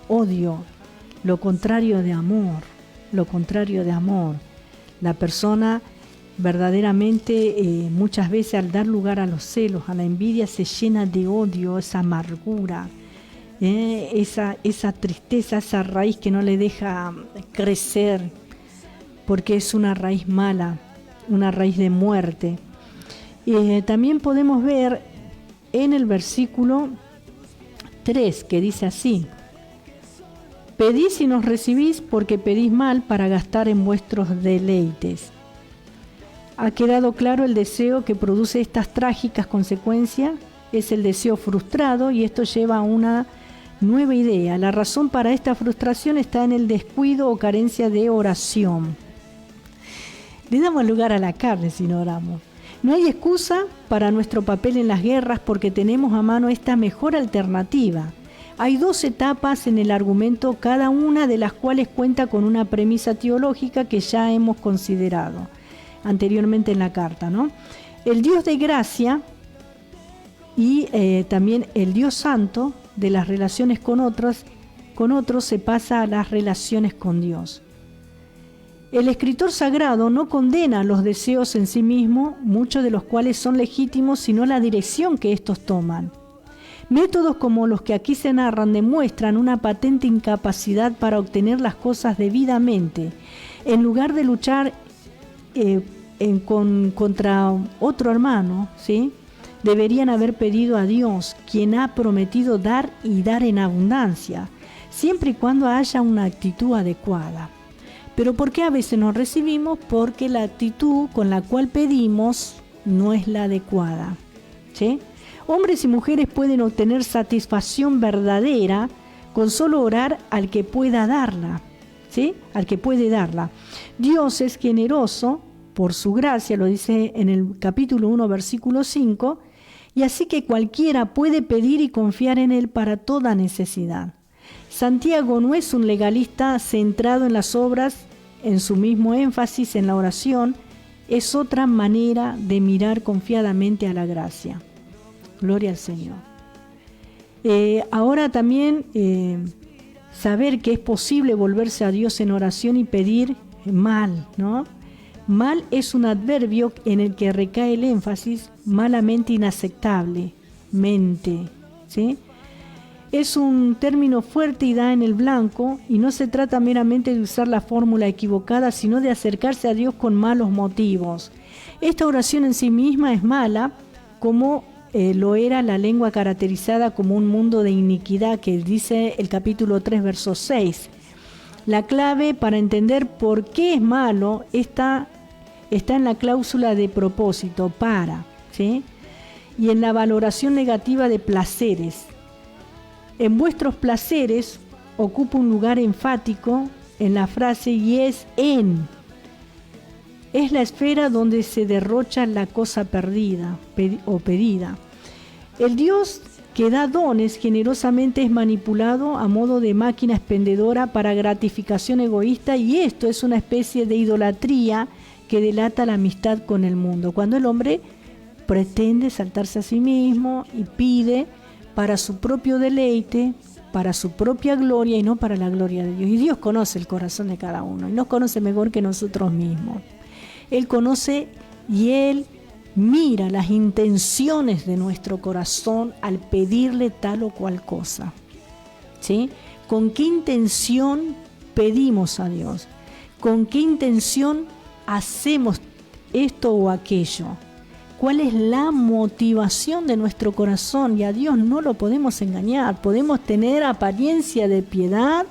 odio, lo contrario de amor, lo contrario de amor. La persona verdaderamente muchas veces, al dar lugar a los celos, a la envidia, se llena de odio, esa amargura, esa tristeza, esa raíz que no le deja crecer, porque es una raíz mala, una raíz de muerte. También podemos ver en el versículo 3 que dice así: pedís y no recibís, porque pedís mal para gastar en vuestros deleites. ha quedado claro el deseo que produce estas trágicas consecuencias, es el deseo frustrado, y esto lleva a una nueva idea. La razón para esta frustración está en el descuido o carencia de oración. Le damos lugar a la carne si no oramos. No hay excusa para nuestro papel en las guerras porque tenemos a mano esta mejor alternativa. Hay 2 etapas en el argumento, cada una de las cuales cuenta con una premisa teológica que ya hemos considerado anteriormente en la carta, ¿no? El Dios de gracia y también el Dios santo de las relaciones con otros se pasa a las relaciones con Dios. El escritor sagrado no condena los deseos en sí mismo, muchos de los cuales son legítimos, sino la dirección que estos toman. Métodos como los que aquí se narran demuestran una patente incapacidad para obtener las cosas debidamente. En lugar de luchar contra otro hermano, ¿sí?, deberían haber pedido a Dios, quien ha prometido dar y dar en abundancia, siempre y cuando haya una actitud adecuada. Pero ¿por qué a veces no recibimos? Porque la actitud con la cual pedimos no es la adecuada, ¿sí? Hombres y mujeres pueden obtener satisfacción verdadera con solo orar al que pueda darla, ¿sí?, al que puede darla. Dios es generoso por su gracia, lo dice en el capítulo 1, versículo 5, y así que cualquiera puede pedir y confiar en Él para toda necesidad. Santiago no es un legalista centrado en las obras, en su mismo énfasis en la oración, es otra manera de mirar confiadamente a la gracia. Gloria al Señor. Ahora también saber que es posible volverse a Dios en oración y pedir mal, ¿no? Mal es un adverbio en el que recae el énfasis, malamente inaceptable, mente, ¿sí? Es un término fuerte y da en el blanco, y no se trata meramente de usar la fórmula equivocada, sino de acercarse a Dios con malos motivos. Esta oración en sí misma es mala, como lo era la lengua caracterizada como un mundo de iniquidad, que dice el capítulo 3, verso 6. La clave para entender por qué es malo está en la cláusula de propósito, para, ¿sí?, y en la valoración negativa de placeres. En vuestros placeres ocupa un lugar enfático en la frase y es en. Es la esfera donde se derrocha la cosa perdida o pedida. El Dios que da dones generosamente es manipulado a modo de máquina expendedora para gratificación egoísta, y esto es una especie de idolatría que delata la amistad con el mundo, cuando el hombre pretende saltarse a sí mismo y pide para su propio deleite, para su propia gloria y no para la gloria de Dios. Y Dios conoce el corazón de cada uno y nos conoce mejor que nosotros mismos. Él conoce y Él mira las intenciones de nuestro corazón al pedirle tal o cual cosa, ¿sí? ¿Con qué intención pedimos a Dios? ¿Con qué intención hacemos esto o aquello? ¿Cuál es la motivación de nuestro corazón? Y a Dios no lo podemos engañar. Podemos tener apariencia de piedad,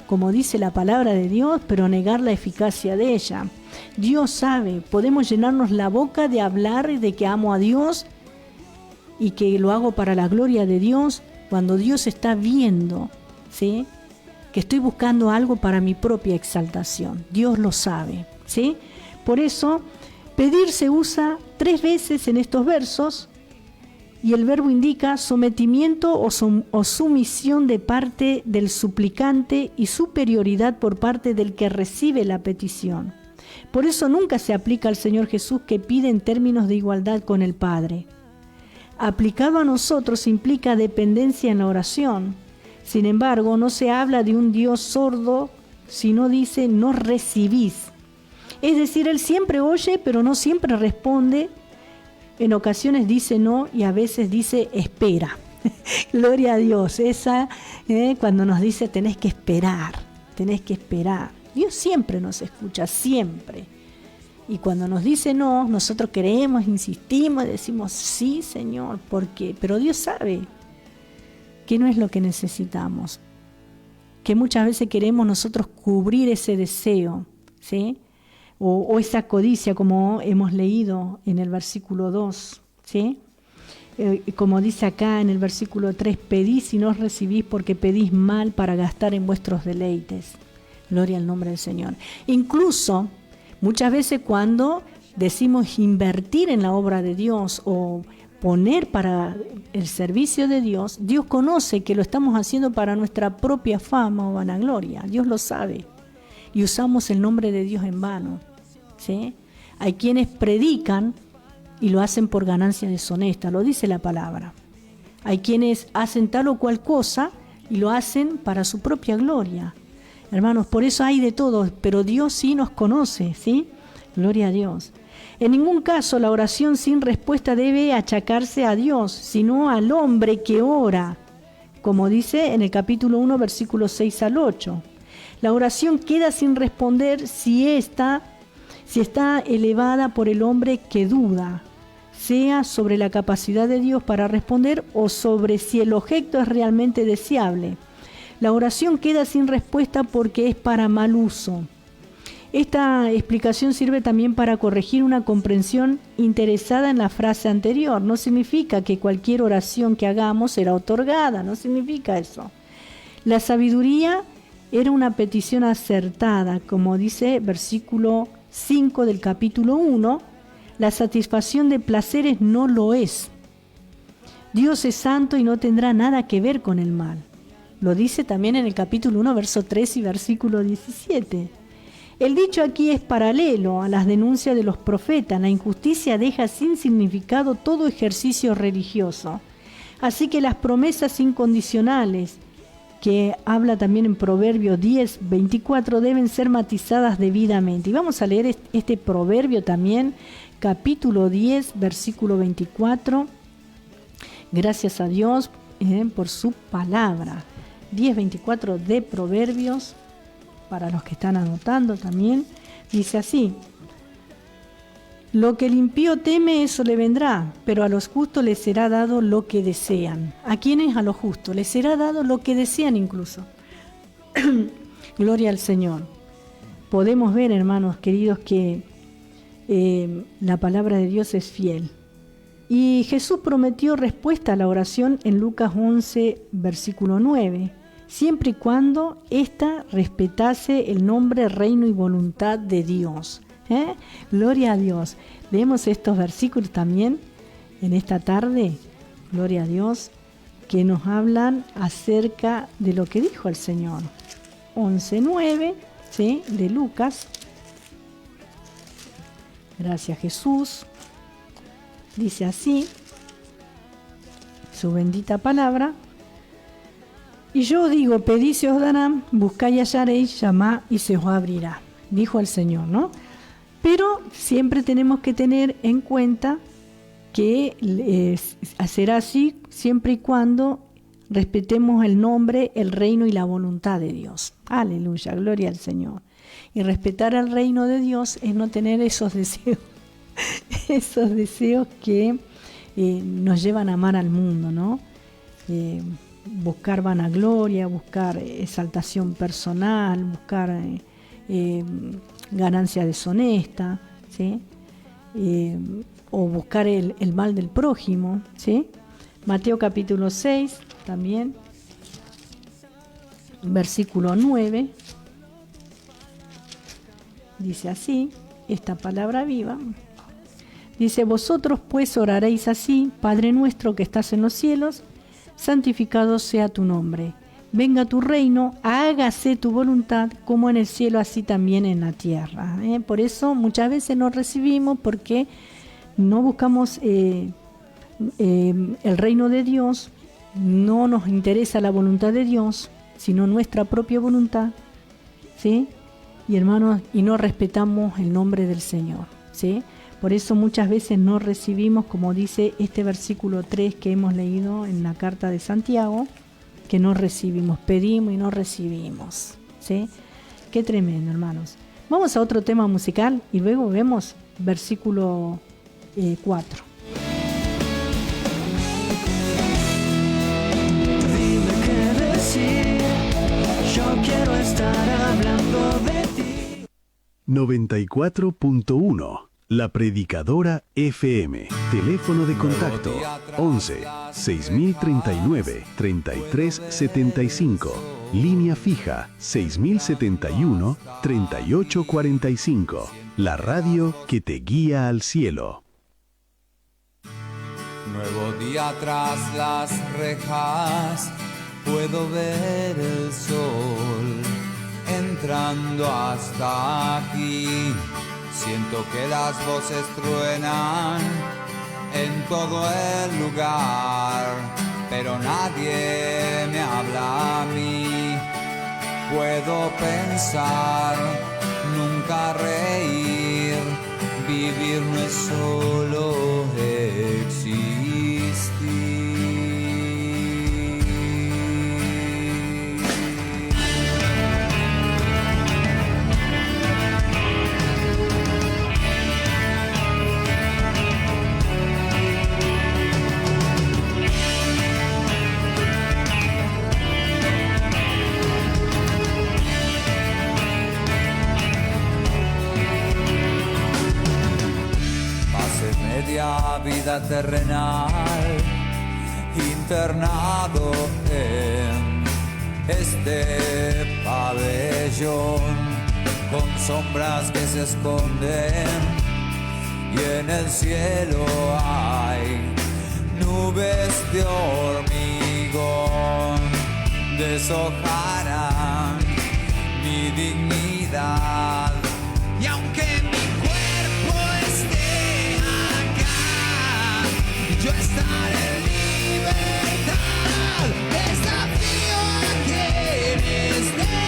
como dice la palabra de Dios, pero negar la eficacia de ella. Dios sabe, podemos llenarnos la boca de hablar de que amo a Dios y que lo hago para la gloria de Dios, cuando Dios está viendo, ¿sí?, que estoy buscando algo para mi propia exaltación. Dios lo sabe, ¿sí? Por eso, pedir se usa 3 veces en estos versos, y el verbo indica sometimiento o sumisión de parte del suplicante y superioridad por parte del que recibe la petición. Por eso nunca se aplica al Señor Jesús, que pide en términos de igualdad con el Padre. Aplicado a nosotros implica dependencia en la oración. Sin embargo, no se habla de un Dios sordo, sino dice no recibís. Es decir, Él siempre oye, pero no siempre responde. En ocasiones dice no y a veces dice espera. Gloria a Dios. Esa, cuando nos dice tenés que esperar. Dios siempre nos escucha, siempre. Y cuando nos dice no, nosotros queremos, insistimos, decimos sí, Señor, ¿por qué? Pero Dios sabe que no es lo que necesitamos. Que muchas veces queremos nosotros cubrir ese deseo, ¿sí? o esa codicia, como hemos leído en el versículo 2, ¿sí? Como dice acá en el versículo 3, pedís y no recibís porque pedís mal para gastar en vuestros deleites. Gloria al nombre del Señor. Incluso muchas veces cuando decimos invertir en la obra de Dios o poner para el servicio de Dios, Dios conoce que lo estamos haciendo para nuestra propia fama o vanagloria. Dios lo sabe. Y usamos el nombre de Dios en vano, ¿sí? Hay quienes predican y lo hacen por ganancia deshonesta, lo dice la palabra. Hay quienes hacen tal o cual cosa y lo hacen para su propia gloria. Hermanos, por eso hay de todo, pero Dios sí nos conoce, ¿sí? Gloria a Dios. En ningún caso la oración sin respuesta debe achacarse a Dios, sino al hombre que ora, como dice en el capítulo 1, versículos 6 al 8. La oración queda sin responder si está elevada por el hombre que duda, sea sobre la capacidad de Dios para responder o sobre si el objeto es realmente deseable. La oración queda sin respuesta porque es para mal uso. Esta explicación sirve también para corregir una comprensión interesada en la frase anterior. No significa que cualquier oración que hagamos será otorgada, no significa eso. La sabiduría era una petición acertada, como dice versículo 5 del capítulo 1, la satisfacción de placeres no lo es. Dios es santo y no tendrá nada que ver con el mal. Lo dice también en el capítulo 1, verso 3 y versículo 17. El dicho aquí es paralelo a las denuncias de los profetas. La injusticia deja sin significado todo ejercicio religioso. Así que las promesas incondicionales, que habla también en Proverbios 10, 24, deben ser matizadas debidamente. Y vamos a leer este proverbio también, capítulo 10, versículo 24. Gracias a Dios por su palabra. 10, 24 de Proverbios, para los que están anotando también, dice así: lo que el impío teme, eso le vendrá, pero a los justos les será dado lo que desean. ¿A quiénes? A los justos. Les será dado lo que desean incluso. Gloria al Señor. Podemos ver, hermanos queridos, que la palabra de Dios es fiel. Y Jesús prometió respuesta a la oración en Lucas 11, versículo 9, siempre y cuando ésta respetase el nombre, reino y voluntad de Dios. Gloria a Dios. Leemos estos versículos también en esta tarde, gloria a Dios, que nos hablan acerca de lo que dijo el Señor. 11:9, ¿sí? De Lucas. Gracias, Jesús. Dice así, su bendita palabra: y yo digo, pedid y se os dará, buscad y hallaréis, llamad y se os abrirá. Dijo el Señor, ¿no? Pero siempre tenemos que tener en cuenta que será así siempre y cuando respetemos el nombre, el reino y la voluntad de Dios. Aleluya, gloria al Señor. Y respetar el reino de Dios es no tener esos deseos, esos deseos que nos llevan a amar al mundo, ¿no? Buscar vanagloria, buscar exaltación personal, buscar ganancia deshonesta, ¿sí? O buscar el mal del prójimo, ¿sí? Mateo capítulo 6 también, versículo 9, dice así, esta palabra viva, dice: vosotros pues oraréis así: Padre nuestro que estás en los cielos, santificado sea tu nombre. Venga tu reino, hágase tu voluntad, como en el cielo, así también en la tierra. Por eso muchas veces no recibimos, porque no buscamos el reino de Dios, no nos interesa la voluntad de Dios, sino nuestra propia voluntad, ¿sí? Y hermanos, y no respetamos el nombre del Señor, ¿sí? Por eso muchas veces no recibimos, como dice este versículo 3 que hemos leído en la carta de Santiago, que no recibimos, pedimos y no recibimos, ¿sí? Qué tremendo, hermanos. Vamos a otro tema musical y luego vemos versículo 4. Dime qué decir, yo quiero estar hablando de ti. 94.1 La Predicadora FM. Teléfono de contacto 11 6039 3375. Línea fija 6071 3845. La radio que te guía al cielo. Nuevo día tras las rejas, puedo ver el sol entrando hasta aquí. Siento que las voces truenan en todo el lugar, pero nadie me habla a mí. Puedo pensar, nunca reír, vivir no es solo existir. Media vida terrenal, internado en este pabellón, con sombras que se esconden, y en el cielo hay nubes de hormigón, deshojarán mi dignidad, y aunque mi cuerpo esté yo estaré en libertad, desafío a quien esté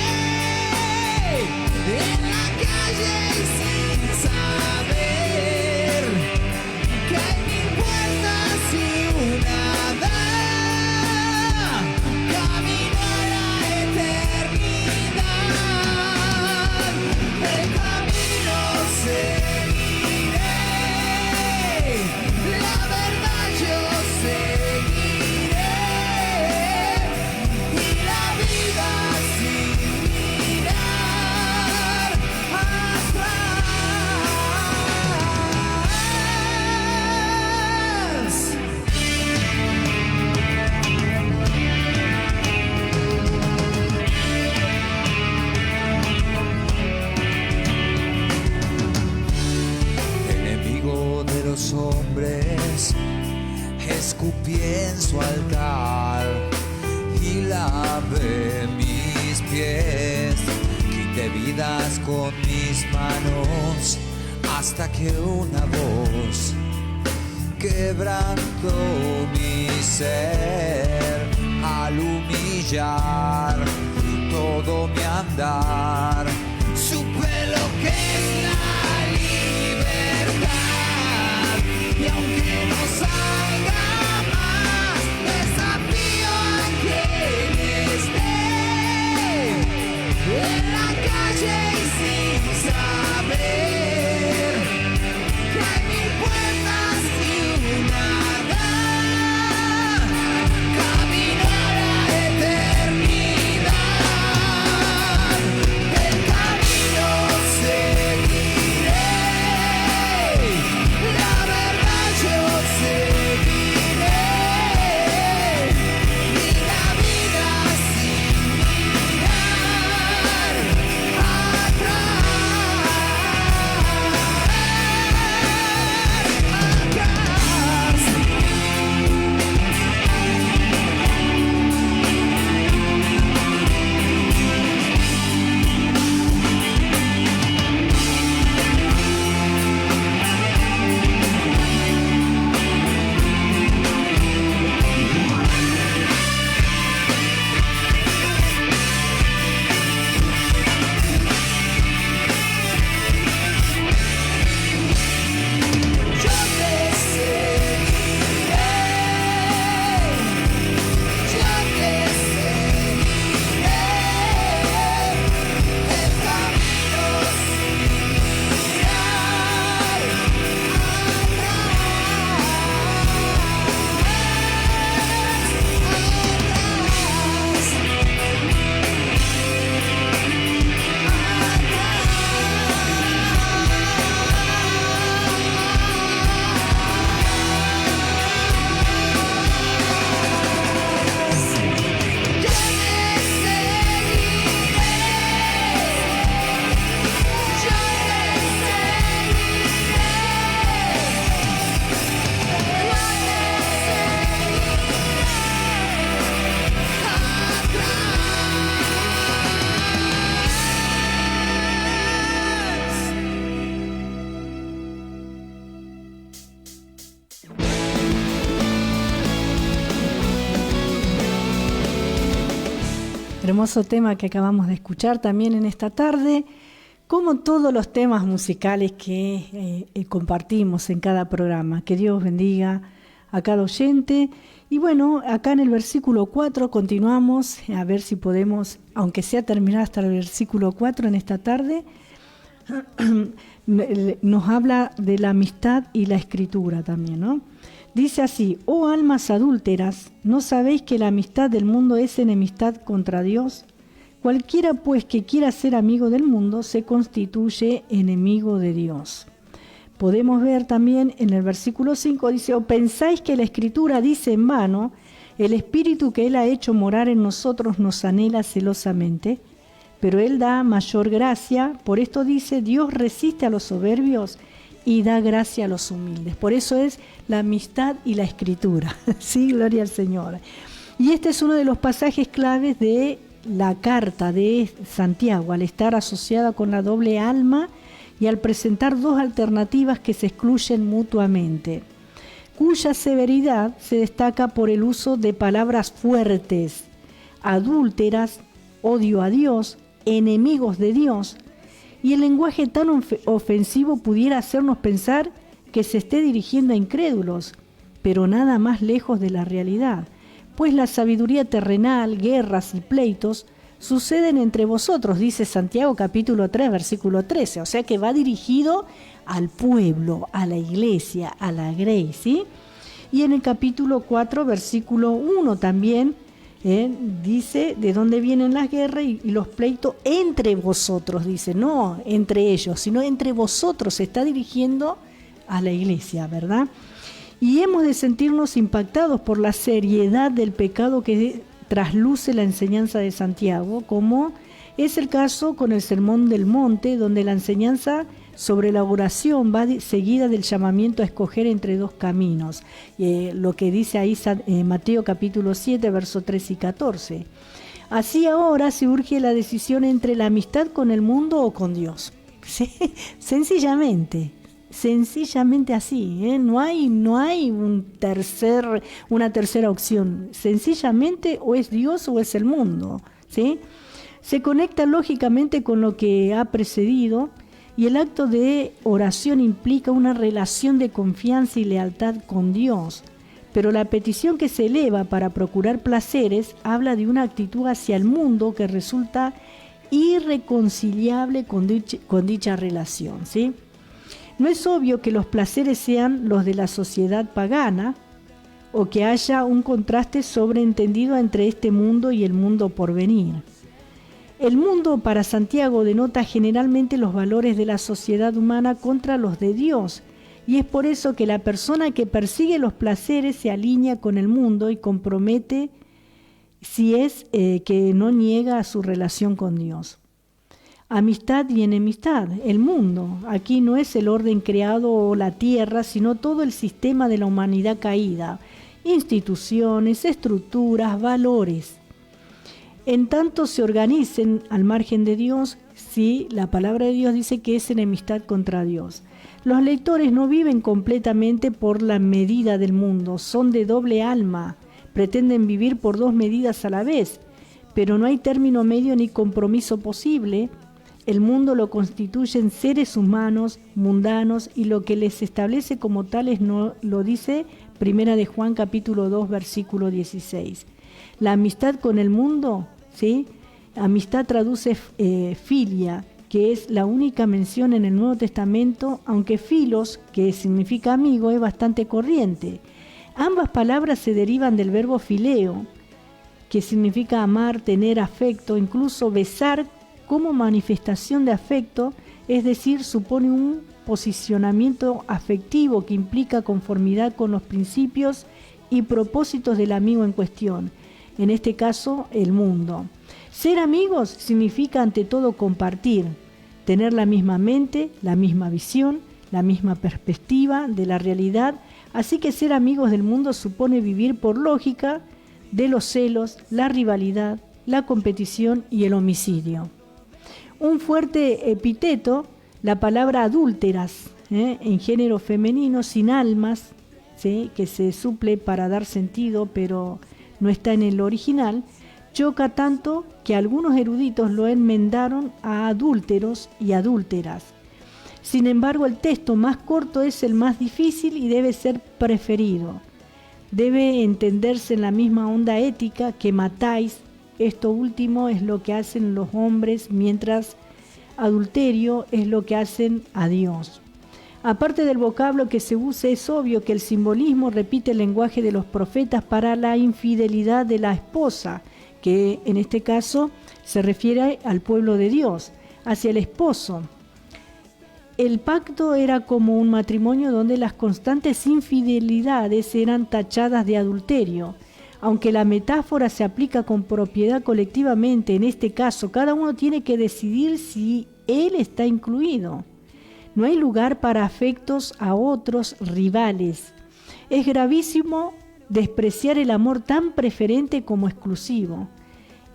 en la calle y sin saber que hay 1000 puertas y una da camino a la eternidad. El camino seguiré, la verdad yo seguiré, y la vida sin mirar atrás. Enemigo de los hombres, escupí en su altar y lavé mis pies, quité vidas con mis manos, hasta que una voz quebrantó mi ser al humillar todo mi andar. Supe lo que es la libertad, y aunque no salga más, desafío a quien esté en la calle y sin saber que hay 1000 puertas y una da camino a la eternidad. El Hermoso tema que acabamos de escuchar también en esta tarde, como todos los temas musicales que compartimos en cada programa. Que Dios bendiga a cada oyente. Y bueno, acá en el versículo 4 continuamos, a ver si podemos, aunque sea terminar hasta el versículo 4 en esta tarde, nos habla de la amistad y la escritura también, ¿no? Dice así: oh almas adúlteras, ¿no sabéis que la amistad del mundo es enemistad contra Dios? Cualquiera pues que quiera ser amigo del mundo se constituye enemigo de Dios. Podemos ver también en el versículo 5, dice: ¿o pensáis que la Escritura dice en vano, el Espíritu que Él ha hecho morar en nosotros nos anhela celosamente? Pero Él da mayor gracia, por esto dice: Dios resiste a los soberbios y da gracia a los humildes. Por eso es la amistad y la escritura. Sí, gloria al Señor. Y este es uno de los pasajes claves de la carta de Santiago, al estar asociada con la doble alma y al presentar dos alternativas que se excluyen mutuamente, cuya severidad se destaca por el uso de palabras fuertes, adúlteras, odio a Dios, enemigos de Dios. Y el lenguaje tan ofensivo pudiera hacernos pensar que se esté dirigiendo a incrédulos, pero nada más lejos de la realidad, pues la sabiduría terrenal, guerras y pleitos suceden entre vosotros, dice Santiago capítulo 3, versículo 13, o sea que va dirigido al pueblo, a la iglesia, a la grey, ¿sí? Y en el capítulo 4, versículo 1 también, dice de dónde vienen las guerras y los pleitos entre vosotros, dice, no entre ellos, sino entre vosotros, se está dirigiendo a la iglesia, ¿verdad? Y hemos de sentirnos impactados por la seriedad del pecado que trasluce la enseñanza de Santiago, como es el caso con el Sermón del Monte, donde la enseñanza sobre la oración va seguida del llamamiento a escoger entre dos caminos, lo que dice ahí Mateo capítulo 7, versos 13 y 14. Así ahora se urge la decisión entre la amistad con el mundo o con Dios. ¿Sí? Sencillamente así, no hay una tercera opción. Sencillamente o es Dios o es el mundo, ¿sí? Se conecta lógicamente con lo que ha precedido. Y el acto de oración implica una relación de confianza y lealtad con Dios. Pero la petición que se eleva para procurar placeres habla de una actitud hacia el mundo que resulta irreconciliable con dicha relación, ¿sí? No es obvio que los placeres sean los de la sociedad pagana o que haya un contraste sobreentendido entre este mundo y el mundo por venir. El mundo para Santiago denota generalmente los valores de la sociedad humana contra los de Dios, y es por eso que la persona que persigue los placeres se alinea con el mundo y compromete si es que no niega su relación con Dios. Amistad y enemistad. El mundo, aquí no es el orden creado o la tierra, sino todo el sistema de la humanidad caída, instituciones, estructuras, valores. En tanto se organicen al margen de Dios, sí, la palabra de Dios dice que es enemistad contra Dios. Los lectores no viven completamente por la medida del mundo, son de doble alma, pretenden vivir por dos medidas a la vez, pero no hay término medio ni compromiso posible. El mundo lo constituyen seres humanos, mundanos, y lo que les establece como tales no lo dice Primera de Juan capítulo 2, versículo 16. La amistad con el mundo, ¿sí? Amistad traduce filia, que es la única mención en el Nuevo Testamento, aunque filos, que significa amigo, es bastante corriente. Ambas palabras se derivan del verbo fileo, que significa amar, tener afecto, incluso besar como manifestación de afecto, es decir, supone un posicionamiento afectivo que implica conformidad con los principios y propósitos del amigo en cuestión, en este caso el mundo. Ser amigos significa ante todo compartir, tener la misma mente, la misma visión, la misma perspectiva de la realidad, así que ser amigos del mundo supone vivir por lógica de los celos, la rivalidad, la competición y el homicidio. Un fuerte epíteto, la palabra adúlteras, en género femenino, sin almas, ¿sí? Que se suple para dar sentido, pero no está en el original, choca tanto que algunos eruditos lo enmendaron a adúlteros y adúlteras. Sin embargo, el texto más corto es el más difícil y debe ser preferido. Debe entenderse en la misma onda ética que matáis. Esto último es lo que hacen los hombres, mientras adulterio es lo que hacen a Dios. Aparte del vocablo que se usa, es obvio que el simbolismo repite el lenguaje de los profetas para la infidelidad de la esposa, que en este caso se refiere al pueblo de Dios, hacia el esposo. El pacto era como un matrimonio donde las constantes infidelidades eran tachadas de adulterio. Aunque la metáfora se aplica con propiedad colectivamente, en este caso cada uno tiene que decidir si él está incluido. No hay lugar para afectos a otros rivales. Es gravísimo despreciar el amor tan preferente como exclusivo.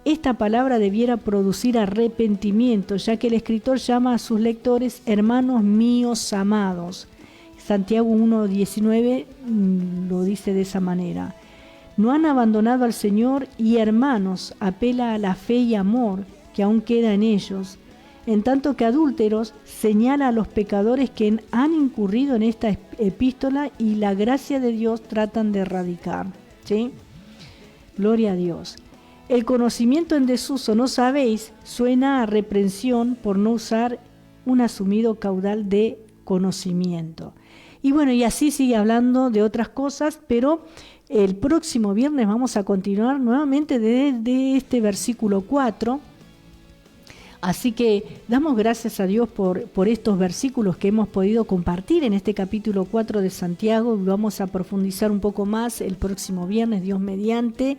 Esta palabra debiera producir arrepentimiento, ya que el escritor llama a sus lectores hermanos míos amados. Santiago 1:19 lo dice de esa manera. No han abandonado al Señor y hermanos, apela a la fe y amor que aún queda en ellos. En tanto que adúlteros señala a los pecadores que han incurrido en esta epístola y la gracia de Dios tratan de erradicar. ¿Sí? Gloria a Dios. El conocimiento en desuso, no sabéis, suena a reprensión por no usar un asumido caudal de conocimiento. Y bueno, y así sigue hablando de otras cosas, pero el próximo viernes vamos a continuar nuevamente de este versículo 4. Así que damos gracias a Dios por estos versículos que hemos podido compartir en este capítulo 4 de Santiago. Vamos a profundizar un poco más el próximo viernes, Dios mediante.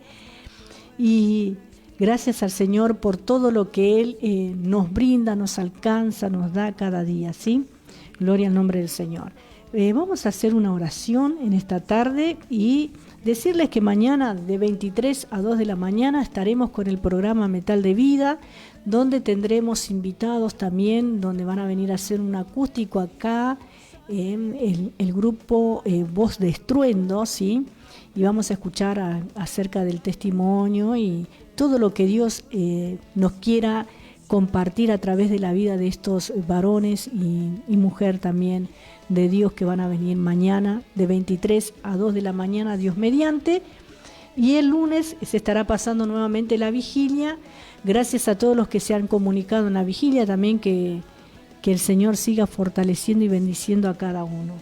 Y gracias al Señor por todo lo que Él nos brinda, nos alcanza, nos da cada día, ¿sí? Gloria al nombre del Señor. Vamos a hacer una oración en esta tarde y decirles que mañana de 23 a 2 de la mañana estaremos con el programa Metal de Vida, donde tendremos invitados también, donde van a venir a hacer un acústico acá, el grupo Voz de Estruendo, ¿sí? Y vamos a escuchar acerca del testimonio y todo lo que Dios nos quiera compartir a través de la vida de estos varones y mujer también de Dios que van a venir mañana de 23 a 2 de la mañana, Dios mediante. Y el lunes se estará pasando nuevamente la vigilia. Gracias a todos los que se han comunicado en la vigilia, también que el Señor siga fortaleciendo y bendiciendo a cada uno.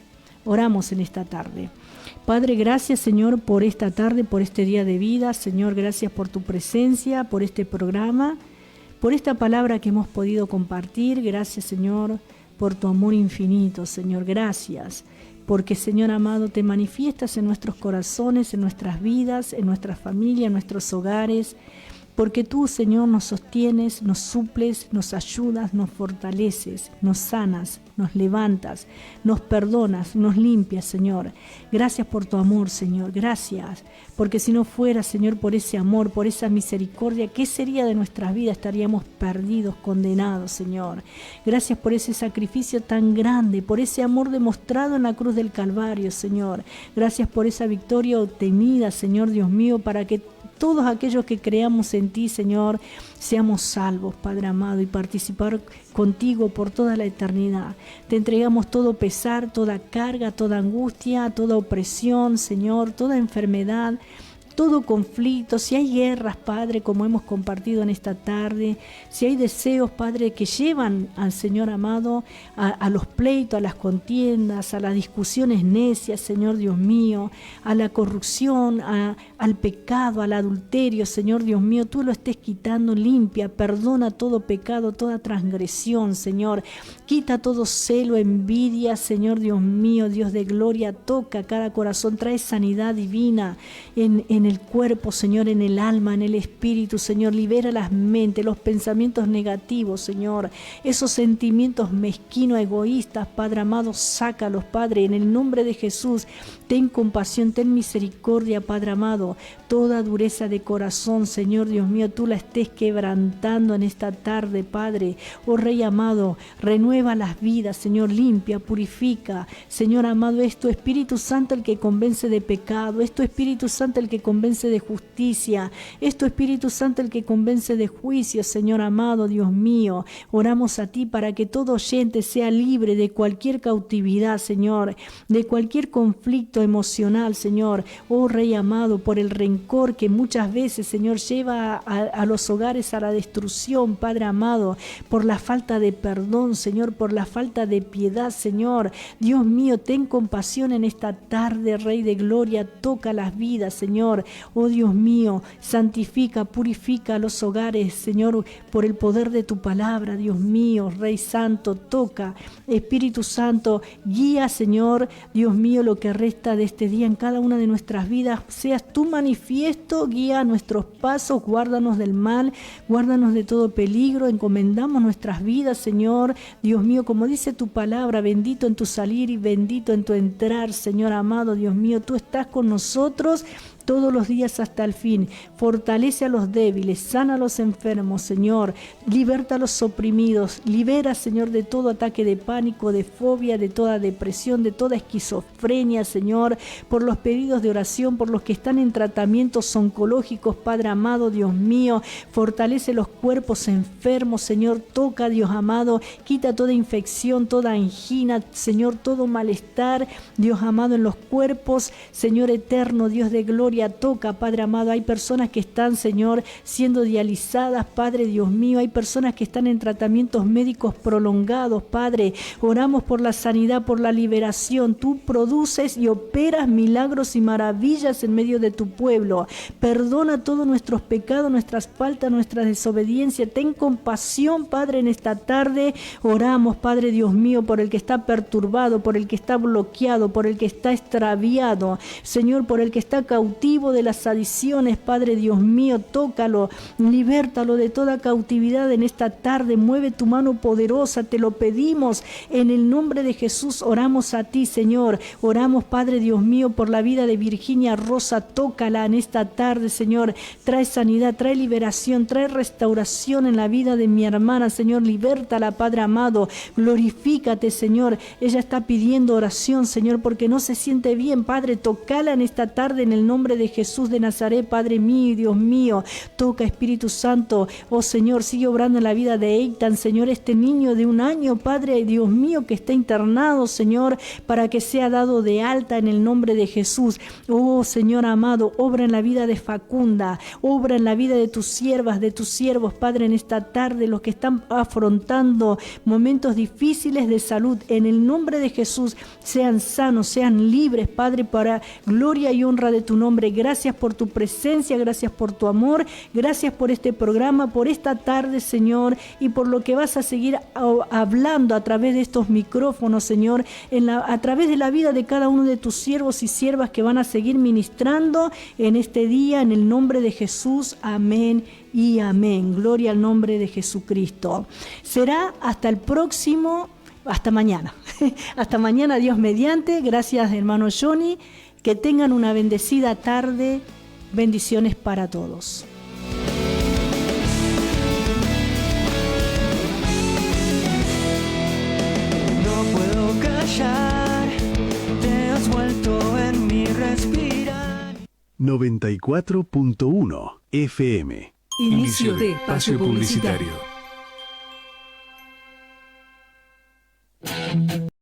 Oramos en esta tarde. Padre, gracias Señor por esta tarde, por este día de vida. Señor, gracias por tu presencia, por este programa, por esta palabra que hemos podido compartir. Gracias Señor por tu amor infinito, Señor. Gracias porque Señor amado te manifiestas en nuestros corazones, en nuestras vidas, en nuestras familias, en nuestros hogares. Porque tú, Señor, nos sostienes, nos suples, nos ayudas, nos fortaleces, nos sanas, nos levantas, nos perdonas, nos limpias, Señor. Gracias por tu amor, Señor. Gracias. Porque si no fuera, Señor, por ese amor, por esa misericordia, ¿qué sería de nuestras vidas? Estaríamos perdidos, condenados, Señor. Gracias por ese sacrificio tan grande, por ese amor demostrado en la cruz del Calvario, Señor. Gracias por esa victoria obtenida, Señor Dios mío, para que todos aquellos que creamos en ti, Señor, seamos salvos, Padre amado, y participar contigo por toda la eternidad. Te entregamos todo pesar, toda carga, toda angustia, toda opresión, Señor, toda enfermedad, todo conflicto, si hay guerras, Padre, como hemos compartido en esta tarde, si hay deseos, Padre, que llevan al Señor amado a los pleitos, a las contiendas, a las discusiones necias, Señor Dios mío, a la corrupción, al pecado, al adulterio, Señor Dios mío, tú lo estés quitando, limpia, perdona todo pecado, toda transgresión, Señor, quita todo celo, envidia, Señor Dios mío, Dios de gloria, toca cada corazón, trae sanidad divina en el cuerpo, Señor, en el alma, en el espíritu, Señor, libera las mentes, los pensamientos negativos, Señor, esos sentimientos mezquinos, egoístas, Padre amado, sácalos, Padre, en el nombre de Jesús, ten compasión, ten misericordia, Padre amado, toda dureza de corazón, Señor Dios mío, tú la estés quebrantando en esta tarde, Padre, oh Rey amado, renueva las vidas, Señor, limpia, purifica, Señor amado, es tu Espíritu Santo el que convence de pecado, es tu Espíritu Santo el que convence convence de justicia, es tu Espíritu Santo el que convence de juicio, Señor amado, Dios mío. Oramos a ti para que todo oyente sea libre de cualquier cautividad, Señor, de cualquier conflicto emocional, Señor. Oh Rey amado, por el rencor que muchas veces, Señor, lleva a los hogares a la destrucción, Padre amado, por la falta de perdón, Señor, por la falta de piedad, Señor. Dios mío, ten compasión en esta tarde, Rey de Gloria, toca las vidas, Señor. Oh Dios mío, santifica, purifica los hogares, Señor, por el poder de tu palabra, Dios mío. Rey Santo, toca. Espíritu Santo, guía, Señor, Dios mío, lo que resta de este día en cada una de nuestras vidas. Seas tú manifiesto, guía nuestros pasos, guárdanos del mal, guárdanos de todo peligro, encomendamos nuestras vidas, Señor. Dios mío, como dice tu palabra, bendito en tu salir y bendito en tu entrar, Señor amado, Dios mío, tú estás con nosotros todos los días hasta el fin. Fortalece a los débiles, sana a los enfermos, Señor. Liberta a los oprimidos. Libera, Señor, de todo ataque de pánico, de fobia, de toda depresión, de toda esquizofrenia, Señor. Por los pedidos de oración, por los que están en tratamientos oncológicos, Padre amado, Dios mío. Fortalece los cuerpos enfermos, Señor. Toca, Dios amado. Quita toda infección, toda angina, Señor, todo malestar, Dios amado, en los cuerpos. Señor eterno, Dios de gloria, toca, Padre amado. Hay personas que están, Señor, siendo dializadas, Padre Dios mío. Hay personas que están en tratamientos médicos prolongados, Padre. Oramos por la sanidad, por la liberación. Tú produces y operas milagros y maravillas en medio de tu pueblo. Perdona todos nuestros pecados, nuestras faltas, nuestra desobediencia. Ten compasión, Padre, en esta tarde. Oramos, Padre Dios mío, por el que está perturbado, por el que está bloqueado, por el que está extraviado, Señor, por el que está cautivo de las adicciones, Padre Dios mío. Tócalo, libértalo de toda cautividad en esta tarde. Mueve tu mano poderosa, te lo pedimos en el nombre de Jesús. Oramos a ti, Señor. Oramos, Padre Dios mío, por la vida de Virginia Rosa. Tócala en esta tarde, Señor. Trae sanidad, trae liberación, trae restauración en la vida de mi hermana, Señor. Libértala, Padre amado. Glorifícate, Señor. Ella está pidiendo oración, Señor, porque no se siente bien, Padre. Tócala en esta tarde en el nombre de Jesús de Nazaret, Padre mío y Dios mío. Toca, Espíritu Santo. Oh Señor, sigue obrando en la vida de Eitan, Señor, este niño de 1 año, Padre Dios mío, que está internado, Señor, para que sea dado de alta en el nombre de Jesús. Oh Señor amado, obra en la vida de Facunda, obra en la vida de tus siervas, de tus siervos, Padre, en esta tarde, los que están afrontando momentos difíciles de salud, en el nombre de Jesús, sean sanos, sean libres, Padre, para gloria y honra de tu nombre. Gracias por tu presencia, gracias por tu amor, gracias por este programa, por esta tarde, Señor, y por lo que vas a seguir hablando a través de estos micrófonos, Señor, a través de la vida de cada uno de tus siervos y siervas que van a seguir ministrando en este día, en el nombre de Jesús. Amén y amén. Gloria al nombre de Jesucristo. Será hasta el próximo, hasta mañana. Hasta mañana, Dios mediante. Gracias, hermano Johnny. Que tengan una bendecida tarde. Bendiciones para todos. No puedo callar, te has vuelto en mi respirar. 94.1 FM. Inicio de espacio publicitario.